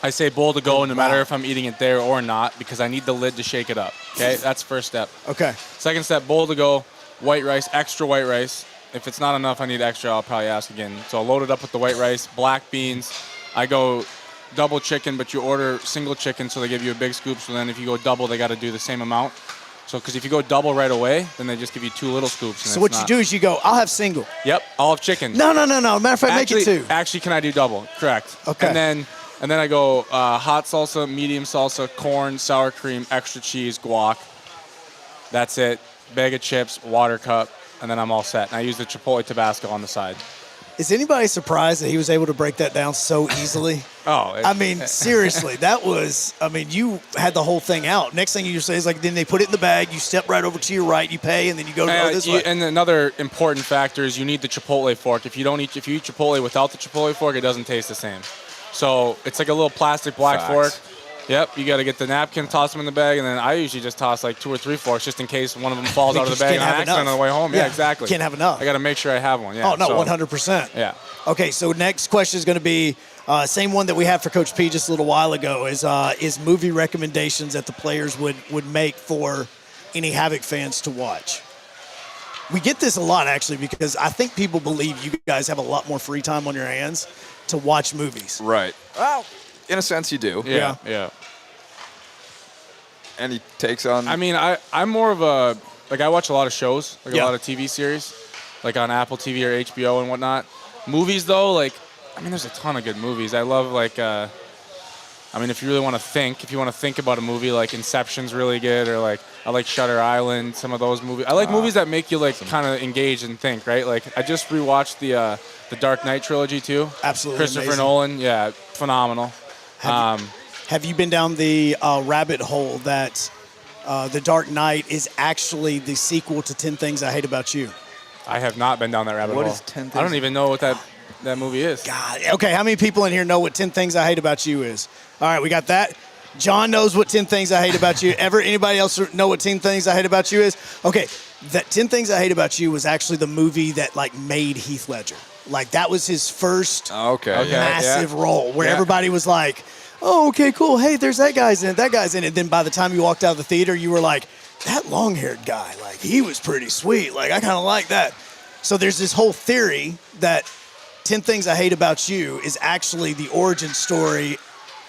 I say bowl to go, no matter if I'm eating it there or not, because I need the lid to shake it up. Okay, that's first step. Okay. Second step, bowl to go, white rice, extra white rice. If it's not enough, I need extra, I'll probably ask again. So I'll load it up with the white rice, black beans. I go double chicken, but you order single chicken, so they give you a big scoop. So then if you go double, they got to do the same amount. So because if you go double right away, then they just give you 2 little scoops. And So what you do is you go, I'll have single. Yep, I'll have chicken. No. Matter of fact, make it 2. Actually, can I do double? Correct. Okay. And then I go hot salsa, medium salsa, corn, sour cream, extra cheese, guac. That's it. Bag of chips, water cup, and then I'm all set. And I use the Chipotle Tabasco on the side. Is anybody surprised that he was able to break that down so easily? I mean, seriously, you had the whole thing out. Next thing you say is like, then they put it in the bag, you step right over to your right, you pay, and then you go this way. And another important factor is you need the Chipotle fork. If you eat Chipotle without the Chipotle fork, it doesn't taste the same. So it's like a little plastic black fork. Yep, you got to get the napkin, toss them in the bag, and then I usually just toss like 2 or 3 forks just in case one of them falls out of the bag on accident on the way home. Yeah, exactly. Can't have enough. I got to make sure I have one. Yeah. Oh, no, 100%. Yeah. Okay, so next question is going to be same one that we had for Coach P just a little while ago, is movie recommendations that the players would make for any Havoc fans to watch. We get this a lot, actually, because I think people believe you guys have a lot more free time on your hands to watch movies. Right. Well, in a sense, you do. Yeah. Any takes on? I mean, I'm more of a, like, I watch a lot of shows, like a lot of TV series, like on Apple TV or HBO and whatnot. Movies, though, like, I mean, there's a ton of good movies. I love, like, I mean, if you really want to think about a movie, like Inception's really good, or like, I like Shutter Island, some of those movies. I like movies that make you, like, kind of engage and think, right? Like, I just rewatched the Dark Knight trilogy, too. Absolutely Christopher amazing. Nolan, yeah, phenomenal. Have you been down the rabbit hole that The Dark Knight is actually the sequel to 10 Things I Hate About You? I have not been down that rabbit hole. What is 10 Things? I don't even know what that movie is. God. Okay, how many people in here know what 10 Things I Hate About You is? All right, we got that. John knows what 10 Things I Hate About You. Anybody else know what 10 Things I Hate About You is? Okay, that 10 Things I Hate About You was actually the movie that, like, made Heath Ledger. Like, that was his first massive role where everybody was like, oh, okay, cool. Hey, there's that guy's in it. Then by the time you walked out of the theater, you were like, that long-haired guy, like, he was pretty sweet. Like, I kind of like that. So there's this whole theory that 10 Things I Hate About You is actually the origin story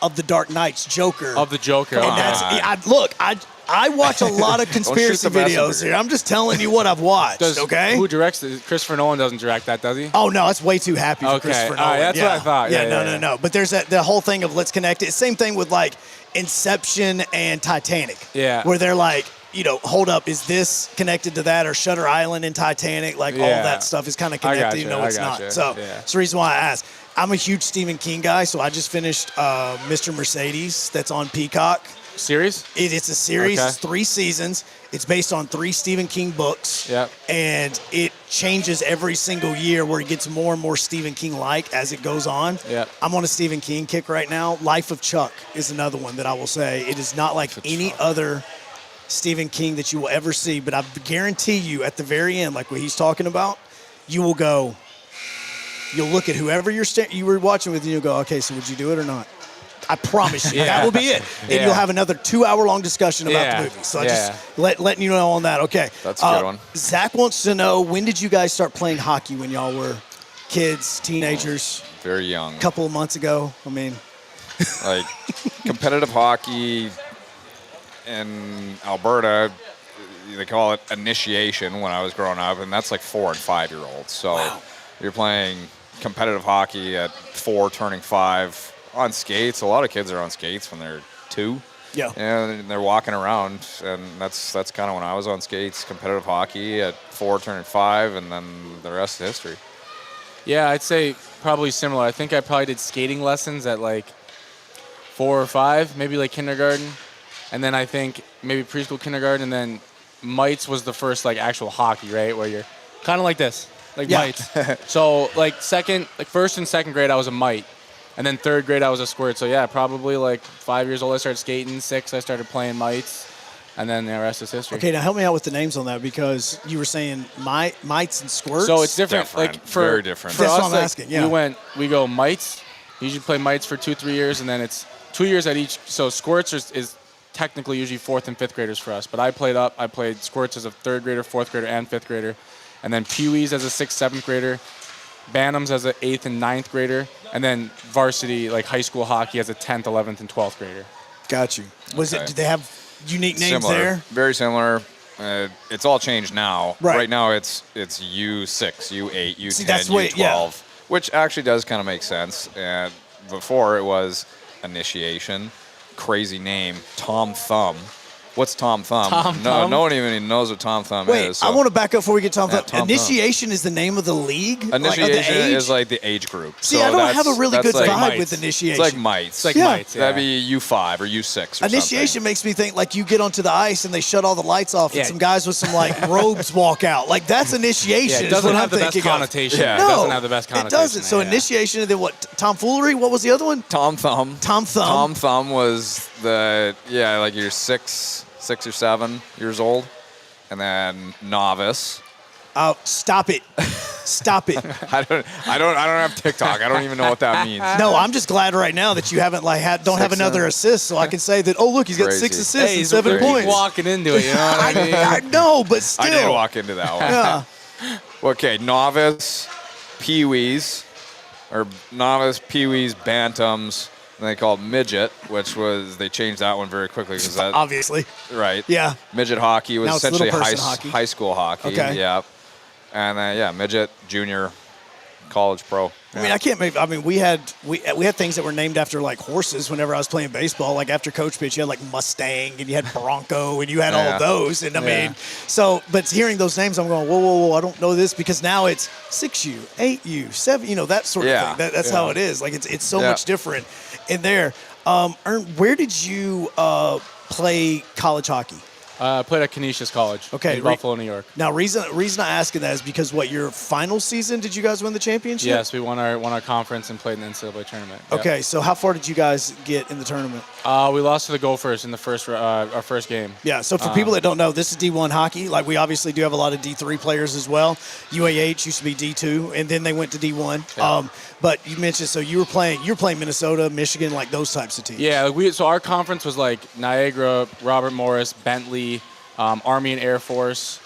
of the Dark Knight's Joker. Of the Joker. And I watch a lot of conspiracy videos here. I'm just telling you what I've watched, okay? Who directs it? Christopher Nolan doesn't direct that, does he? Oh, no, it's way too happy for Christopher Nolan. That's what I thought. No. But there's the whole thing of let's connect it. Same thing with, like, Inception and Titanic. Yeah. Where they're like, hold up, is this connected to that? Or Shutter Island and Titanic? Like, all that stuff is kind of connected. It's not. So that's the reason why I asked. I'm a huge Stephen King guy, so I just finished Mr. Mercedes that's on Peacock. Series? It's a series. Okay. It's 3 seasons. It's based on 3 Stephen King books. Yep. And it changes every single year where it gets more and more Stephen King-like as it goes on. Yep. I'm on a Stephen King kick right now. Life of Chuck is another one that I will say. It is not like any other Stephen King that you will ever see, but I guarantee you at the very end, like what he's talking about, you will go, you'll look at whoever you were watching with, and you'll go, okay, so would you do it or not? I promise you, that will be it. And you'll have another 2-hour-long discussion about the movie. So just letting you know on that. Okay. That's a good one. Zach wants to know, when did you guys start playing hockey when y'all were kids, teenagers? Very young. A couple of months ago. I mean. Like, competitive hockey in Alberta, they call it initiation when I was growing up, and that's like 4 and 5-year-olds. So you're playing competitive hockey at 4, turning 5. On skates, a lot of kids are on skates when they're 2. Yeah. And they're walking around, and that's kind of when I was on skates, competitive hockey at 4, turning 5, and then the rest is history. Yeah, I'd say probably similar. I think I probably did skating lessons at like 4 or 5, maybe like kindergarten, and then I think maybe preschool, kindergarten, and then mites was the first like actual hockey, right, where you're kind of like this, like mites. So like first and second grade, I was a mite. And then third grade, I was a squirt. So, yeah, probably like 5 years old, I started skating. 6, I started playing mites. And then the rest is history. Okay, now help me out with the names on that, because you were saying mites and squirts. So it's different. Very different. For That's us, what I'm asking, yeah. We go mites. We usually play mites for 2-3 years, and then it's 2 years at each. So squirts is technically usually 4th and 5th graders for us. But I played squirts as a 3rd grader, 4th grader, and 5th grader. And then peewees as a 6th, 7th grader. Bantams as an 8th and 9th grader, and then varsity, like high school hockey, as a 10th, 11th, and 12th grader. Got you. Did they have unique names similar. there? Very similar. It's all changed now. Right now, it's U6, U8, U10, that's U12, which actually does kind of make sense. And before it was initiation, crazy name, Tom Thumb. What's Tom Thumb? Thumb? No one even knows what Tom Thumb Wait, is. I want to back up before we get Tom Thumb. Tom Initiation is the name of the league? Initiation age? is like the age group. See, so I don't have a really good like vibe mites. with initiation. It's like mites. It's like mites, yeah. That'd be U5 or U6 or Initiation something. makes me think like you get onto the ice and they shut all the lights off and some guys with some like robes walk out. Like that's initiation. Yeah, it doesn't is what have I'm the best thinking of. connotation. Yeah. It No, doesn't have the best connotation. It doesn't. So initiation, and then what? Tomfoolery? What was the other one? Tom Thumb. Tom Thumb. Tom Thumb was like you're 6 or 7 years old, and then novice. Oh, stop it. Stop it. I don't have TikTok. I don't even know what that means. No, I'm just glad right now that you haven't don't have another assist, so I can say that. Oh, look, he's got Crazy. 6 assists Hey, and 7 keep points. walking into it, you know what I mean? I know, but still. I did walk into that one. Yeah. Okay, novice, peewees, bantams. And they called midget, which was they changed that one very quickly because that Obviously. right. Yeah. Midget hockey was Now it's essentially little person hockey. high school hockey. Okay. Yeah. And then midget, junior, college, pro. I mean, I can't make. I mean, we had things that were named after like horses. Whenever I was playing baseball, like after coach pitch, you had like Mustang and you had Bronco and you had all of those. And I mean, but hearing those names, I'm going, whoa, I don't know this because now it's 6U, 8U, 7, that sort of thing. That's how it is. Like it's so much different in there. Ern, where did you play college hockey? I played at Canisius College in Buffalo, New York. Now, reason I ask that is because your final season, did you guys win the championship? Yes, we won our conference and played in the NCAA tournament. Yep. Okay, so how far did you guys get in the tournament? We lost to the Gophers in the our first game. Yeah, so for people that don't know, this is D1 hockey. Like, we obviously do have a lot of D3 players as well. UAH used to be D2, and then they went to D1. Yeah. But you mentioned, so you were playing Minnesota, Michigan, like those types of teams. Yeah, so our conference was like Niagara, Robert Morris, Bentley, Army and Air Force,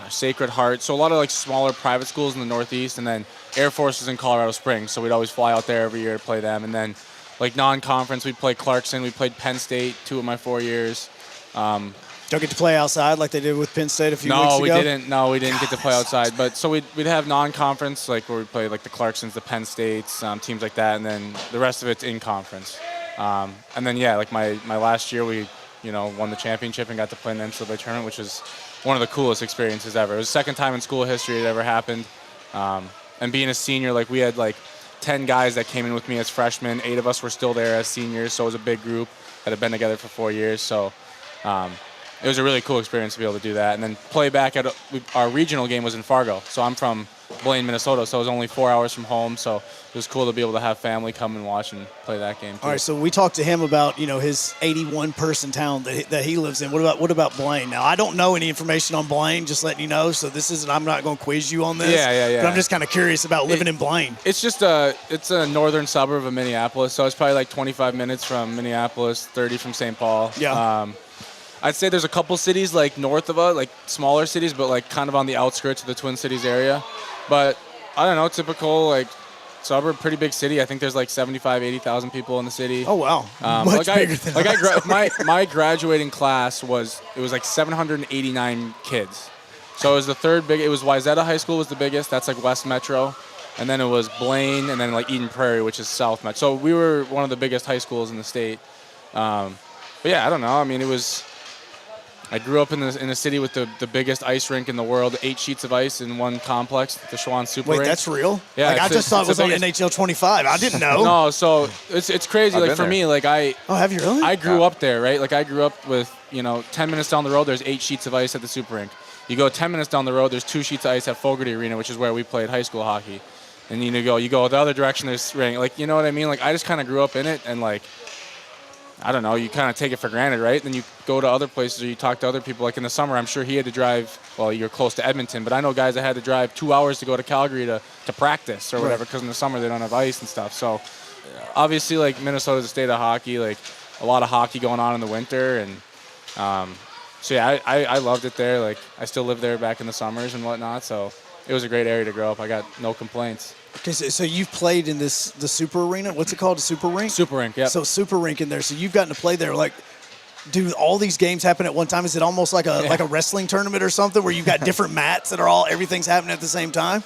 Sacred Heart. So a lot of like smaller private schools in the Northeast, and then Air Force was in Colorado Springs, so we'd always fly out there every year to play them. And then like non-conference, we'd play Clarkson, we played Penn State 2 of my 4 years. Don't get to play outside like they did with Penn State a few weeks ago? We didn't get to play outside. But so we'd have non-conference, like where we'd play like the Clarksons, the Penn States, teams like that, and then the rest of it's in conference. And then like my last year we won the championship and got to play in the NCAA tournament, which was one of the coolest experiences ever. It was the second time in school history it ever happened. And being a senior, like we had like 10 guys that came in with me as freshmen. 8 of us were still there as seniors, so it was a big group that had been together for 4 years. So it was a really cool experience to be able to do that. And then play back at our regional game was in Fargo. So I'm from Blaine, Minnesota, so it was only 4 hours from home. So it was cool to be able to have family come and watch and play that game too. All right, so we talked to him about his 81-person town that he lives in. What about Blaine? Now, I don't know any information on Blaine, just letting you know. So I'm not going to quiz you on this. Yeah. But I'm just kind of curious about living in Blaine. It's just it's a northern suburb of Minneapolis, so it's probably like 25 minutes from Minneapolis, 30 from St. Paul. Yeah. I'd say there's a couple cities like north of us, like smaller cities, but like kind of on the outskirts of the Twin Cities area. But I don't know, typical like suburb, pretty big city. I think there's like 75, 80,000 people in the city. Oh wow, much bigger than us. My graduating class was like 789 kids. So it was the third big. It was Wayzata High School was the biggest. That's like West Metro, and then it was Blaine, and then like Eden Prairie, which is South Metro. So we were one of the biggest high schools in the state. But yeah, I don't know. I mean, it was. I grew up in a city with the biggest ice rink in the world, 8 sheets of ice in one complex, the Schwann Super Rink. Wait, that's real? Yeah. Like, I just thought it was on NHL 25. I didn't know. No, so it's crazy. Like for me, like Oh, have you really? I grew up there, right? Like I grew up with, 10 minutes down the road, there's 8 sheets of ice at the Super Rink. You go 10 minutes down the road, there's 2 sheets of ice at Fogarty Arena, which is where we played high school hockey. And you go the other direction, there's rink. Like, you know what I mean? Like I just kind of grew up in it, and like, I don't know, you kind of take it for granted, right? Then you go to other places or you talk to other people. Like in the summer, I'm sure he had to drive, well, you're close to Edmonton, but I know guys that had to drive 2 hours to go to Calgary to practice or whatever, because in the summer they don't have ice and stuff. So obviously, like, Minnesota's a state of hockey, like a lot of hockey going on in the winter. And so yeah, I loved it there. Like I still live there back in the summers and whatnot. So it was a great area to grow up. I got no complaints. Okay, so you've played in the Super Arena. What's it called? The Super Rink? Super Rink, yeah. So Super Rink in there. So you've gotten to play there. Like, do all these games happen at one time? Is it almost like a wrestling tournament or something where you've got different mats that are everything's happening at the same time?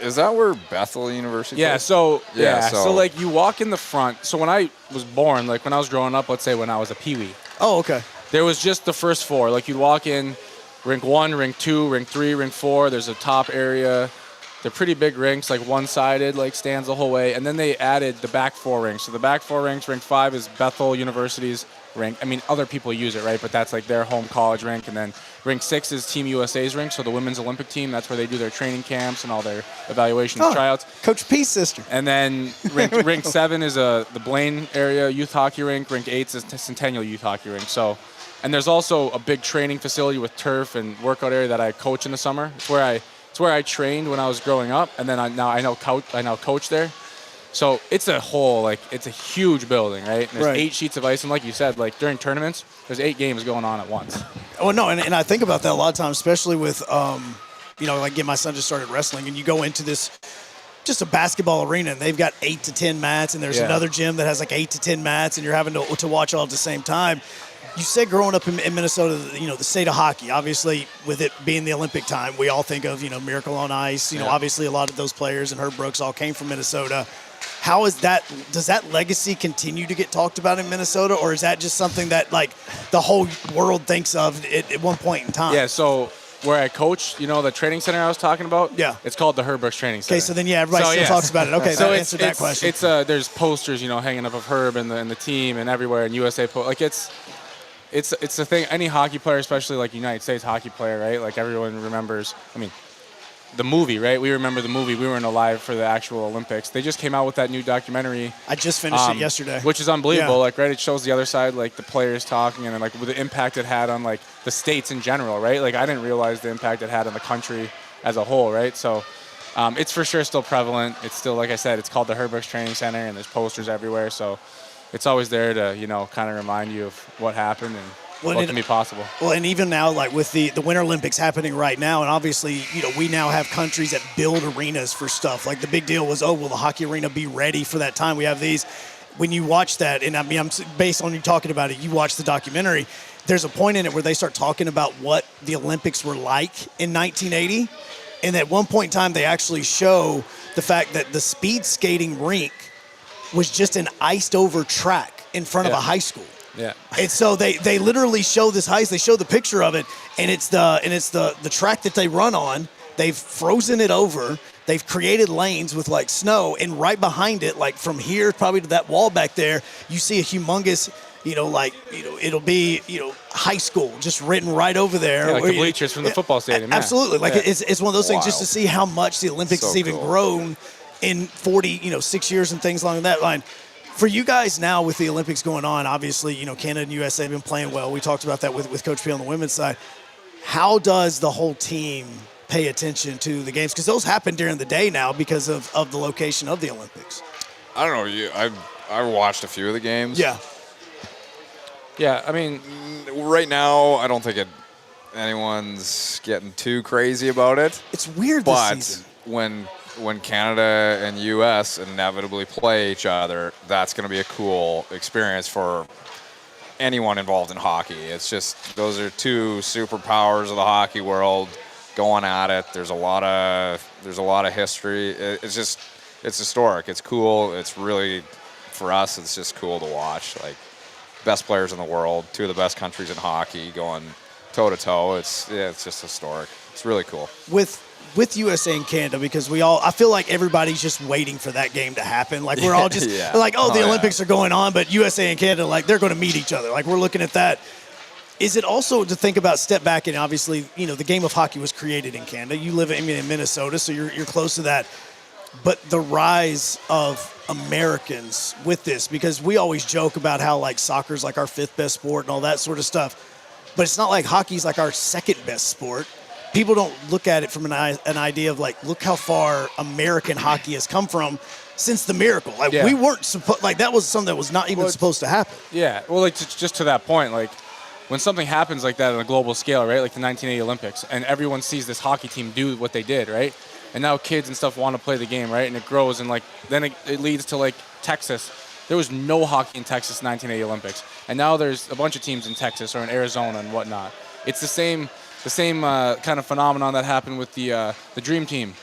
Is that where Bethel University Yeah, is? so So like you walk in the front. So when I was born, like when I was growing up, let's say when I was a peewee, Oh, okay. there was just the first 4. Like you'd walk in, rink 1, rink 2, rink 3, rink 4. There's a top area. They're pretty big rinks, like one-sided, like stands the whole way. And then they added the back 4 rinks. So the back 4 rinks, rink 5 is Bethel University's rink. I mean, other people use it, right? But that's like their home college rink. And then rink 6 is Team USA's rink, so the women's Olympic team. That's where they do their training camps and all their evaluations, tryouts. Coach P's sister. And then rink 7 is the Blaine area youth hockey rink. Rink 8 is Centennial youth hockey rink. So, and there's also a big training facility with turf and workout area that I coach in the summer. It's where I trained when I was growing up, and then I now coach there. So it's it's a huge building, right? And there's 8 sheets of ice, and like you said, like during tournaments, there's 8 games going on at once. Oh no, and I think about that a lot of times, especially with like my son just started wrestling, and you go into this just a basketball arena, and they've got 8 to 10 mats, and there's another gym that has like 8 to 10 mats, and you're having to watch all at the same time. You said growing up in Minnesota, the state of hockey, obviously with it being the Olympic time, we all think of, Miracle on Ice. Obviously a lot of those players and Herb Brooks all came from Minnesota. How is that? Does that legacy continue to get talked about in Minnesota, or is that just something that like the whole world thinks of at one point in time? Yeah, so where I coach, the training center I was talking about? Yeah. It's called the Herb Brooks Training Center. Okay, so then, everybody still talks about it. Okay, so that answered that question. There's posters, hanging up of Herb and the team and everywhere, and USA like it's the thing. Any hockey player, especially like United States hockey player, right? Like everyone remembers. I mean, the movie, right? We remember the movie. We weren't alive for the actual Olympics. They just came out with that new documentary. I just finished it yesterday, which is unbelievable. Yeah. Like, right? It shows the other side, like the players talking, and then, like with the impact it had on like the states in general, right? Like I didn't realize the impact it had on the country as a whole, right? So. It's for sure still prevalent. It's still, like I said, it's called the Herb Brooks Training Center, and there's posters everywhere. So it's always there to, kind of remind you of what happened and what can be possible. Well, and even now, like with the Winter Olympics happening right now, and obviously, we now have countries that build arenas for stuff. Like the big deal was, will the hockey arena be ready for that time? We have these. When you watch that, and I mean, I'm based on you talking about it, you watch the documentary, there's a point in it where they start talking about what the Olympics were like in 1980. And at one point in time, they actually show the fact that the speed skating rink was just an iced-over track in front of a high school. Yeah. And so they literally show this ice. They show the picture of it, and it's the track that they run on. They've frozen it over. They've created lanes with like snow, and right behind it, like from here probably to that wall back there, you see a humongous it'll be, high school just written right over there. Yeah, like Or, the bleachers from the football stadium. Yeah. Absolutely. Like Yeah. it's one of those things just to Wild. see how much the Olympics So has even cool. grown in 6 years and things along that line. For you guys now with the Olympics going on, obviously, Canada and USA have been playing well. We talked about that with Coach P on the women's side. How does the whole team pay attention to the games? Because those happen during the day now because of the location of the Olympics. I don't know. I watched a few of the games. Yeah. Yeah, I mean, Right now, I don't think anyone's getting too crazy about it. It's weird this But season. when Canada and U.S. inevitably play each other, that's going to be a cool experience for anyone involved in hockey. It's just those are two superpowers of the hockey world going at it. There's a lot of history. It's historic. It's cool. It's really, for us, it's just cool to watch. Like, best players in the world, two of the best countries in hockey going toe to toe. It's just historic. It's really cool. With USA and Canada, because I feel like everybody's just waiting for that game to happen. Like we're all just Yeah. we're like, the Yeah. Olympics are going on, but USA and Canada, like they're going to meet each other. Like we're looking at that. Is it also to think about step back and obviously, the game of hockey was created in Canada. You live in Minnesota, so you're close to that. But the rise of Americans with this, because we always joke about how like soccer's like our fifth best sport and all that sort of stuff. But it's not like hockey's like our second best sport. People don't look at it from an idea of like, look how far American hockey has come from since the miracle. Like Yeah. we weren't supposed, like that was something that was not even supposed to happen. yeah. Well, like just to that point, like when something happens like that on a global scale, right? Like the 1980 Olympics, and everyone sees this hockey team do what they did, right? And now kids and stuff want to play the game, right? And it grows, and like then it leads to like Texas. There was no hockey in Texas 1980 Olympics, and now there's a bunch of teams in Texas or in Arizona and whatnot. It's the same kind of phenomenon that happened with the Dream Team,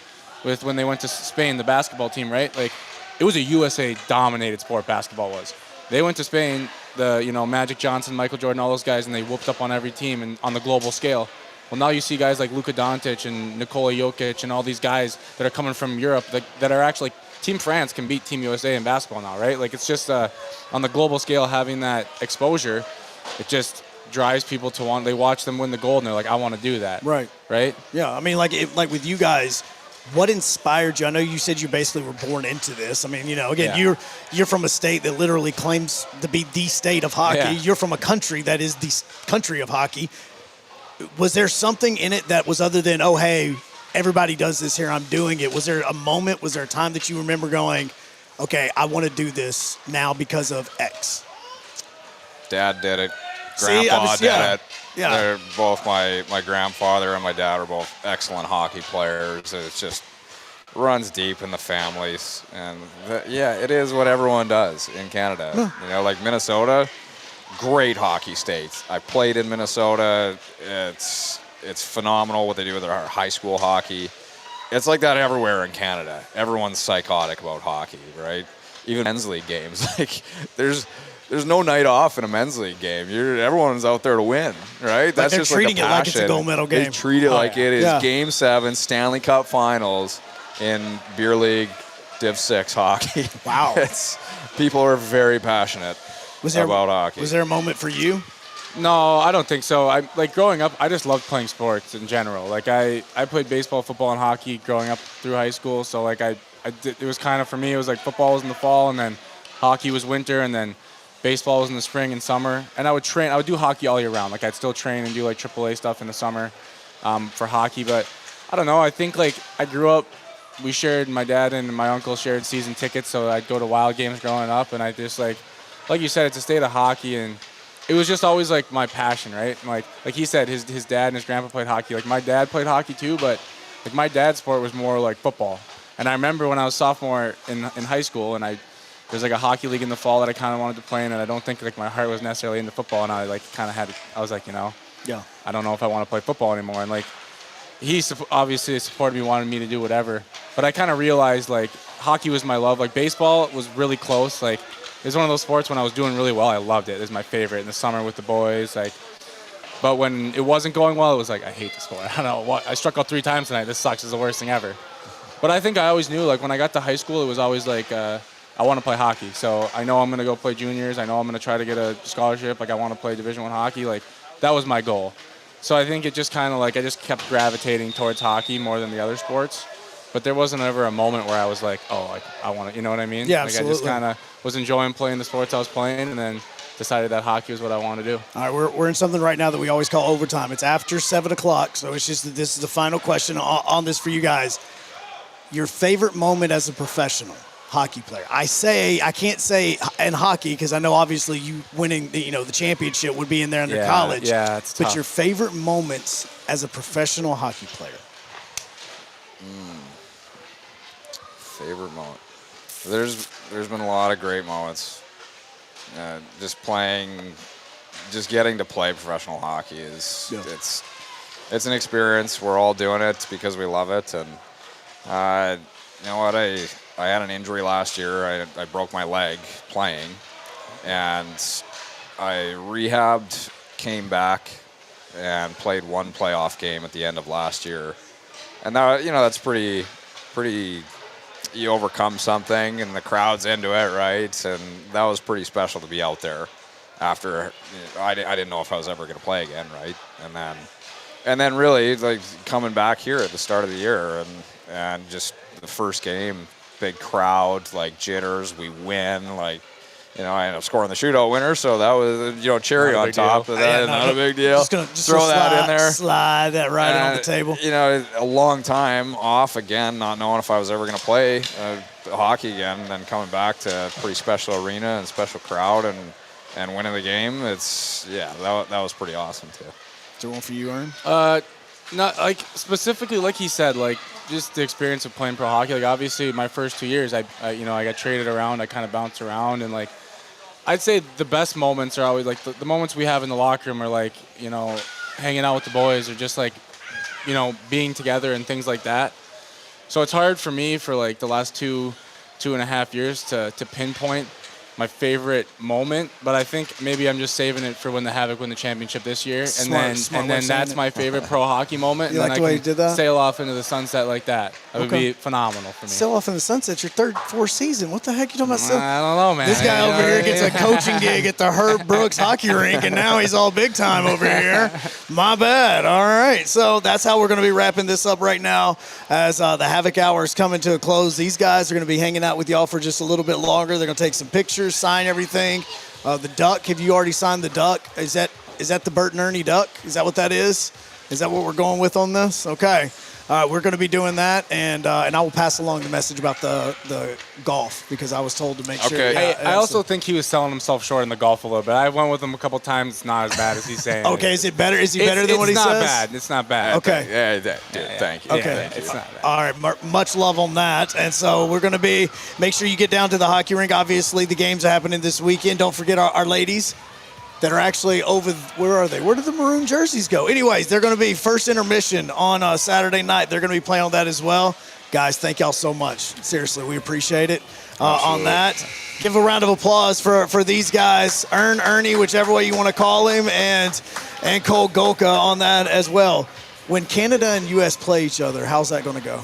with when they went to Spain, the basketball team, right? Like it was a USA dominated sport. Basketball was. They went to Spain, Magic Johnson, Michael Jordan, all those guys, and they whooped up on every team and on the global scale. Well, now you see guys like Luka Doncic and Nikola Jokic and all these guys that are coming from Europe that are actually Team France can beat Team USA in basketball now, right? Like it's just on the global scale having that exposure, it just drives people to want. They watch them win the gold and they're like, I want to do that. Right. Right. Yeah. I mean, like with you guys, what inspired you? I know you said you basically were born into this. I mean, again, Yeah. you're from a state that literally claims to be the state of hockey. Yeah. You're from a country that is the country of hockey. Was there something in it that was other than, oh, hey, everybody does this here, I'm doing it? Was there a moment, was there a time that you remember going, okay, I want to do this now because of X? Dad did it. See, Grandpa did it. Yeah. They're both my grandfather and my dad are both excellent hockey players. It just runs deep in the families. And it is what everyone does in Canada. Like Minnesota, great hockey state. I played in Minnesota. It's phenomenal what they do with their high school hockey. It's like that everywhere in Canada. Everyone's psychotic about hockey, right? Even men's league games. Like there's no night off in a men's league game. Everyone's out there to win, right? That's they're just like a treating it like it's a passion. gold medal game. They treat it like it is Yeah. Game 7 Stanley Cup Finals in beer league Div 6 hockey. Wow. People are very passionate about hockey. Was there a moment for you? No, I don't think so. Growing up, I just loved playing sports in general. Like I played baseball, football, and hockey growing up through high school. So like it was kind of, for me, it was like football was in the fall, and then hockey was winter, and then baseball was in the spring and summer. And I would do hockey all year round. Like I'd still train and do like AAA stuff in the summer for hockey. But I don't know. I think like I grew up, my dad and my uncle shared season tickets, so I'd go to Wild games growing up, and I just like you said, it's a state of hockey, and it was just always like my passion, right? Like he said, his dad and his grandpa played hockey. Like my dad played hockey too, but like my dad's sport was more like football. And I remember when I was sophomore in high school, and there's like a hockey league in the fall that I kind of wanted to play in, and I don't think like my heart was necessarily into football, and I like kind of I was like, Yeah. I don't know if I want to play football anymore. And like he obviously supported me, wanted me to do whatever, but I kind of realized like hockey was my love. Like baseball was really close. Like it was one of those sports when I was doing really well, I loved it. It was my favorite in the summer with the boys. Like, but when it wasn't going well, it was like, I hate this sport. I don't know what. I struck out 3 times tonight. This sucks. It's the worst thing ever. But I think I always knew, like when I got to high school, it was always like I want to play hockey. So I know I'm going to go play juniors. I know I'm going to try to get a scholarship. Like I want to play Division I hockey. Like that was my goal. So I think it just kind of like I just kept gravitating towards hockey more than the other sports. But there wasn't ever a moment where I was like, oh, like I want to, you know what I mean? Yeah, like absolutely. I just kind of was enjoying playing the sports I was playing, and then decided that hockey was what I wanted to do. All right, we're in something right now that we always call overtime. It's after 7 o'clock, so it's just that this is the final question on this for you guys. Your favorite moment as a professional hockey player? I can't say in hockey because I know obviously you winning the championship would be in there under college. Yeah, it's But tough. your favorite moments as a professional hockey player? Favorite moment. There's been a lot of great moments. Just getting to play professional hockey is it's an experience. We're all doing it because we love it. And you know what? I had an injury last year. I broke my leg playing, and I rehabbed, came back, and played one playoff game at the end of last year. And that that's pretty. You overcome something, and the crowd's into it, right? And that was pretty special to be out there. After I didn't know if I was ever going to play again, right? And then really like coming back here at the start of the year, and just the first game, big crowd, like jitters, we win, like. I ended up scoring the shootout winner, so that was, cherry on top of that. Not a big deal. Just throw that in there. Slide that right on the table. A long time off again, not knowing if I was ever going to play hockey again, and then coming back to a pretty special arena and special crowd and winning the game. That was pretty awesome too. Is there one for you, Aaron? Not like specifically, like he said, like just the experience of playing pro hockey. Like obviously, my first 2 years, I got traded around. I kind of bounced around, and like I'd say the best moments are always like the moments we have in the locker room are like hanging out with the boys or just like being together and things like that. So it's hard for me for like the last 2.5 years to pinpoint my favorite moment, but I think maybe I'm just saving it for when the Havoc win the championship this year, Smart then that's my favorite pro hockey moment. You and like then the I way can you did that? sail off into the sunset like that. That would be phenomenal for me. Sail off in the sunset. Your fourth season. What the heck you talking about? I don't know, man. This guy over here gets a coaching gig at the Herb Brooks hockey rink, and now he's all big time over here. My bad. All right. So that's how we're going to be wrapping this up right now as the Havoc Hour is coming to a close. These guys are going to be hanging out with y'all for just a little bit longer. They're going to take some pictures, sign everything. The duck, have you already signed the duck? Is that the Bert and Ernie duck? Is that what that is? Is that what we're going with on this? Okay. We're going to be doing that, and I will pass along the message about the golf because I was told to make sure. Okay. I also think he was selling himself short in the golf a little bit. I went with him a couple times. It's not as bad as he's saying. Okay, is it better? Is he better than what he says? It's not bad. Okay. Thank you. Okay. It's not bad. All right, much love on that. And so we're going to make sure you get down to the hockey rink. Obviously, the games are happening this weekend. Don't forget our ladies that are actually over. Where are they? Where did the maroon jerseys go? Anyways, they're going to be first intermission on Saturday night. They're going to be playing on that as well. Guys, thank y'all so much. Seriously, we appreciate it on that. Give a round of applause for these guys. Ernie, whichever way you want to call him, and Cole Golka on that as well. When Canada and U.S. play each other, how's that going to go?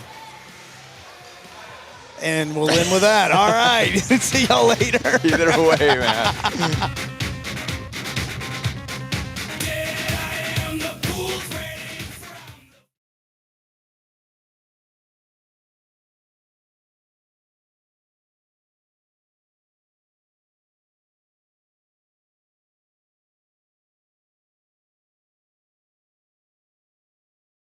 And we'll end with that. All right. See y'all later. Either way, man.